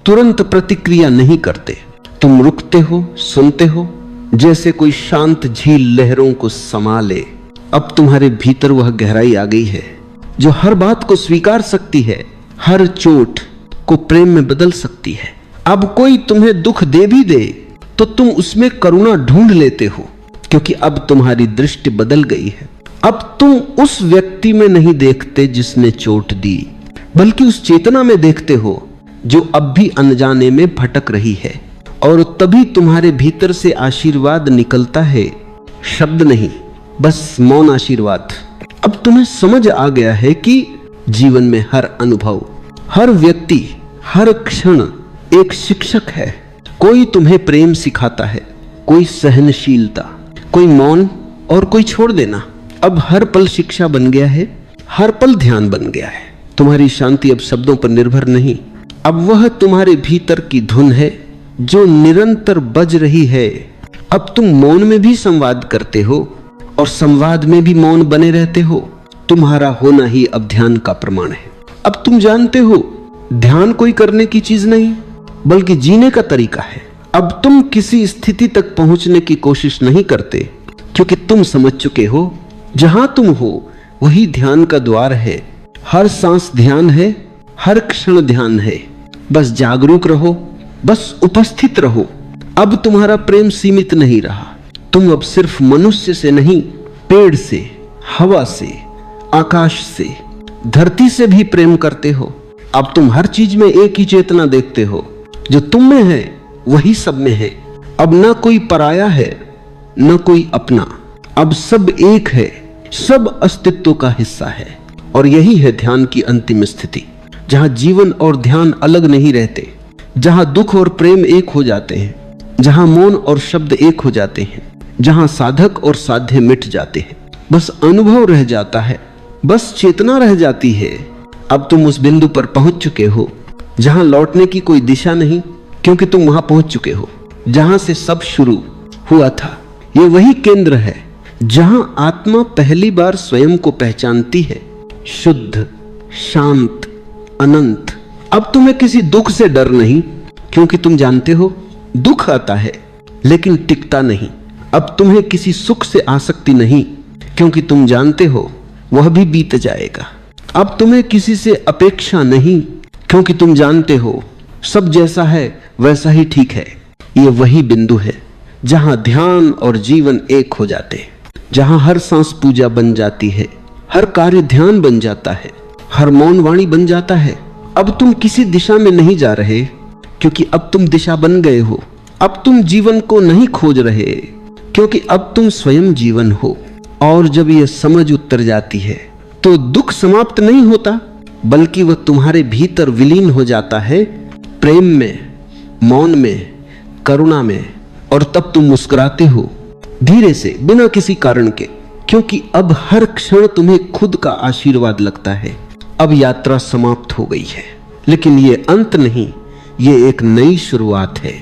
तुरंत प्रतिक्रिया नहीं करते, तुम रुकते हो, सुनते हो, जैसे कोई शांत झील लहरों को समा ले। अब तुम्हारे भीतर वह गहराई आ गई है जो हर बात को स्वीकार सकती है, हर चोट को प्रेम में बदल सकती है। अब कोई तुम्हें दुख दे भी दे तो तुम उसमें करुणा ढूंढ लेते हो, क्योंकि अब तुम्हारी दृष्टि बदल गई है। अब तुम उस व्यक्ति में नहीं देखते जिसने चोट दी, बल्कि उस चेतना में देखते हो जो अब भी अनजाने में भटक रही है। और तभी तुम्हारे भीतर से आशीर्वाद निकलता है, शब्द नहीं, बस मौन आशीर्वाद। अब तुम्हें समझ आ गया है कि जीवन में हर अनुभव, हर व्यक्ति, हर क्षण एक शिक्षक है। कोई तुम्हें प्रेम सिखाता है, कोई सहनशीलता, कोई मौन और कोई छोड़ देना। अब हर पल शिक्षा बन गया है, हर पल ध्यान बन गया है। तुम्हारी शांति अब शब्दों पर निर्भर नहीं, अब वह तुम्हारे भीतर की धुन है जो निरंतर बज रही है। अब तुम मौन में भी संवाद करते हो और संवाद में भी मौन बने रहते हो। तुम्हारा होना ही अब ध्यान का प्रमाण है। अब तुम जानते हो ध्यान कोई करने की चीज नहीं, बल्कि जीने का तरीका है। अब तुम किसी स्थिति तक पहुंचने की कोशिश नहीं करते, क्योंकि तुम समझ चुके हो जहां तुम हो वही ध्यान का द्वार है। हर सांस ध्यान है, हर क्षण ध्यान है। बस जागरूक रहो, बस उपस्थित रहो। अब तुम्हारा प्रेम सीमित नहीं रहा। तुम अब सिर्फ मनुष्य से नहीं, पेड़ से, हवा से, आकाश से, धरती से भी प्रेम करते हो। अब तुम हर चीज में एक ही चेतना देखते हो, जो तुम में है वही सब में है। अब न कोई पराया है, न कोई अपना, अब सब एक है, सब अस्तित्व का हिस्सा है। और यही है ध्यान की अंतिम स्थिति, जहां जीवन और ध्यान अलग नहीं रहते, जहां दुख और प्रेम एक हो जाते हैं, जहां मौन और शब्द एक हो जाते हैं, जहां साधक और साध्य मिट जाते हैं। बस अनुभव रह जाता है, बस चेतना रह जाती है। अब तुम उस बिंदु पर पहुंच चुके हो जहां लौटने की कोई दिशा नहीं, क्योंकि तुम वहां पहुंच चुके हो जहां से सब शुरू हुआ था। ये वही केंद्र है जहां आत्मा पहली बार स्वयं को पहचानती है, शुद्ध, शांत, अनंत। अब तुम्हें किसी दुख से डर नहीं, क्योंकि तुम जानते हो दुख आता है लेकिन टिकता नहीं। अब तुम्हें किसी सुख से आसक्ति नहीं, क्योंकि तुम जानते हो वह भी बीत जाएगा। अब तुम्हें किसी से अपेक्षा नहीं, क्योंकि तुम जानते हो सब जैसा है वैसा ही ठीक है। ये वही बिंदु है जहां ध्यान और जीवन एक हो जाते हैं, जहां हर सांस पूजा बन जाती है, हर कार्य ध्यान बन जाता है, हर मौन वाणी बन जाता है। अब तुम किसी दिशा में नहीं जा रहे, क्योंकि अब तुम दिशा बन गए हो। अब तुम जीवन को नहीं खोज रहे, क्योंकि अब तुम स्वयं जीवन हो। और जब यह समझ उतर जाती है तो दुख समाप्त नहीं होता, बल्कि वह तुम्हारे भीतर विलीन हो जाता है, प्रेम में, मौन में, करुणा में, और तब तुम मुस्कुराते हो धीरे से, बिना किसी कारण के, क्योंकि अब हर क्षण तुम्हें खुद का आशीर्वाद लगता है। अब यात्रा समाप्त हो गई है, लेकिन ये अंत नहीं, ये एक नई शुरुआत है।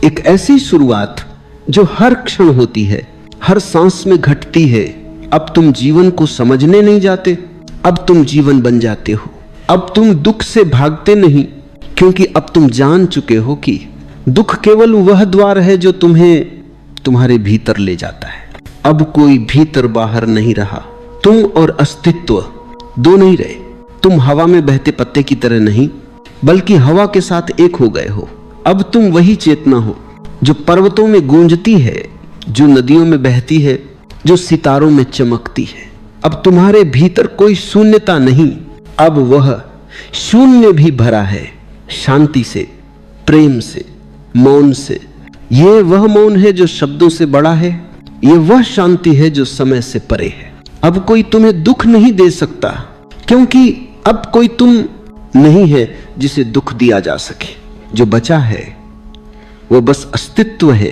एक ऐसी शुरुआत जो हर क्षण होती है, हर सांस में घटती है। अब तुम जीवन को समझने नहीं जाते, अब तुम जीवन बन जाते हो। अब तुम दुख से भागते नहीं, क्योंकि अब तुम जान चुके हो कि दुख केवल वह द्वार है जो तुम्हें तुम्हारे भीतर ले जाता है। अब कोई भीतर बाहर नहीं रहा, तुम और अस्तित्व दो नहीं रहे। तुम हवा में बहते पत्ते की तरह नहीं, बल्कि हवा के साथ एक हो गए हो। अब तुम वही चेतना हो जो पर्वतों में गूंजती है, जो नदियों में बहती है, जो सितारों में चमकती है। अब तुम्हारे भीतर कोई शून्यता नहीं, अब वह शून्य भी भरा है शांति से, प्रेम से, मौन से। ये वह मौन है जो शब्दों से बड़ा है, ये वह शांति है जो समय से परे है। अब कोई तुम्हें दुख नहीं दे सकता, क्योंकि अब कोई तुम नहीं है जिसे दुख दिया जा सके। जो बचा है वो बस अस्तित्व है,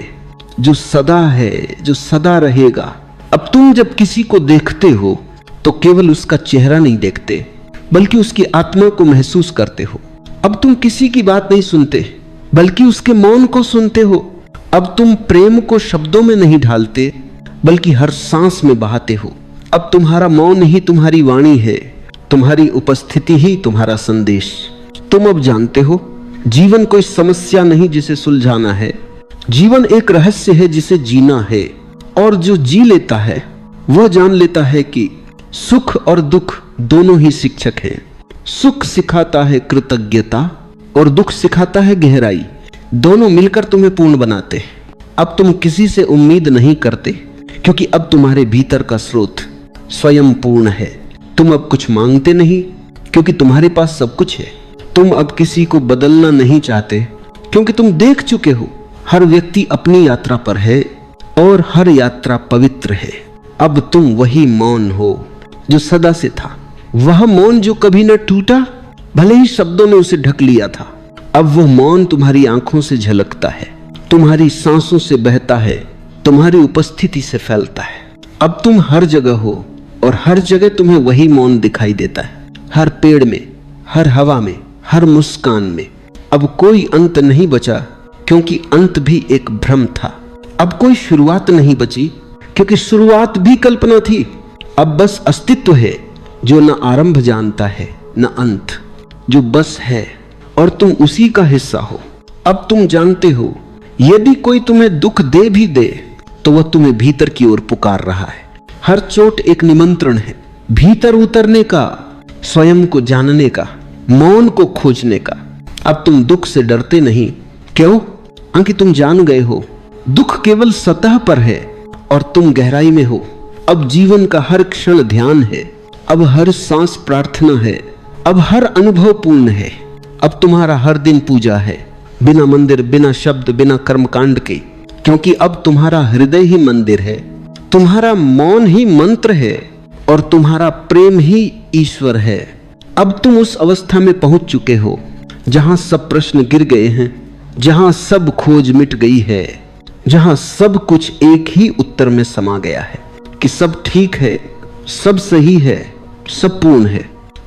जो सदा है, जो सदा रहेगा। अब तुम जब किसी को देखते हो तो केवल उसका चेहरा नहीं देखते, बल्कि उसकी आत्मा को महसूस करते हो। अब तुम किसी की बात नहीं सुनते, बल्कि उसके मौन को सुनते हो। अब तुम प्रेम को शब्दों में नहीं ढालते, बल्कि हर सांस में बहाते हो। अब तुम्हारा मौन ही तुम्हारी वाणी है, तुम्हारी उपस्थिति ही तुम्हारा संदेश। तुम अब जानते हो, जीवन कोई समस्या नहीं जिसे सुलझाना है, जीवन एक रहस्य है जिसे जीना है। और जो जी लेता है वह जान लेता है कि सुख और दुख दोनों ही शिक्षक हैं। सुख सिखाता है कृतज्ञता और दुख सिखाता है गहराई। दोनों मिलकर तुम्हें पूर्ण बनाते हैं। अब तुम किसी से उम्मीद नहीं करते, क्योंकि अब तुम्हारे भीतर का स्रोत स्वयं पूर्ण है। तुम अब कुछ मांगते नहीं, क्योंकि तुम्हारे पास सब कुछ है। तुम अब किसी को बदलना नहीं चाहते, क्योंकि तुम देख चुके हो हर व्यक्ति अपनी यात्रा पर है और हर यात्रा पवित्र है। अब तुम वही मौन हो जो सदा से था, वह मौन जो कभी न टूटा, भले ही शब्दों ने उसे ढक लिया था। अब वह मौन तुम्हारी आंखों से झलकता है, तुम्हारी सांसों से बहता है, तुम्हारी उपस्थिति से फैलता है। अब तुम हर जगह हो और हर जगह तुम्हें वही मौन दिखाई देता है, हर पेड़ में, हर हवा में, हर मुस्कान में। अब कोई अंत नहीं बचा, क्योंकि अंत भी एक भ्रम था। अब कोई शुरुआत नहीं बची, क्योंकि शुरुआत भी कल्पना थी। अब बस अस्तित्व है जो न आरंभ जानता है न अंत, जो बस है और तुम उसी का हिस्सा हो। अब तुम जानते हो, यदि कोई तुम्हें दुख दे भी दे तो वह तुम्हें भीतर की ओर पुकार रहा है। हर चोट एक निमंत्रण है, भीतर उतरने का, स्वयं को जानने का, मौन को खोजने का। अब तुम दुख से डरते नहीं। क्यों? क्योंकि तुम जान गए हो, दुख केवल सतह पर है और तुम गहराई में हो। अब जीवन का हर क्षण ध्यान है, अब हर सांस प्रार्थना है, अब हर अनुभव पूर्ण है। अब तुम्हारा हर दिन पूजा है, बिना मंदिर, बिना शब्द, बिना कर्मकांड के, क्योंकि अब तुम्हारा हृदय ही मंदिर है, तुम्हारा मौन ही मंत्र है और तुम्हारा प्रेम ही ईश्वर है। अब तुम उस अवस्था में पहुंच चुके हो जहां सब प्रश्न गिर गए हैं, जहां सब खोज मिट गई है, जहां सब कुछ एक ही उत्तर में समा गया है कि सब ठीक है, सब सही है, सब पूर्ण है।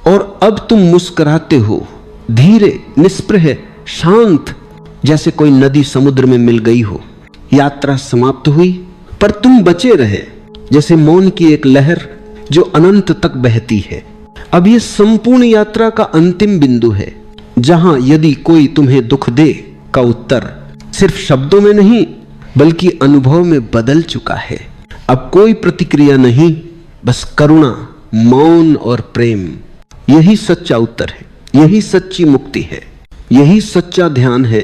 और अब तुम मुस्कुराते हो, धीरे, निष्प्रह, शांत, जैसे कोई नदी समुद्र में मिल गई हो। यात्रा समाप्त हुई, पर तुम बचे रहे, जैसे मौन की एक लहर जो अनंत तक बहती है। अब यह संपूर्ण यात्रा का अंतिम बिंदु है, जहां यदि कोई तुम्हें दुख दे का उत्तर सिर्फ शब्दों में नहीं, बल्कि अनुभव में बदल चुका है। अब कोई प्रतिक्रिया नहीं, बस करुणा, मौन और प्रेम। यही सच्चा उत्तर है, यही सच्ची मुक्ति है, यही सच्चा ध्यान है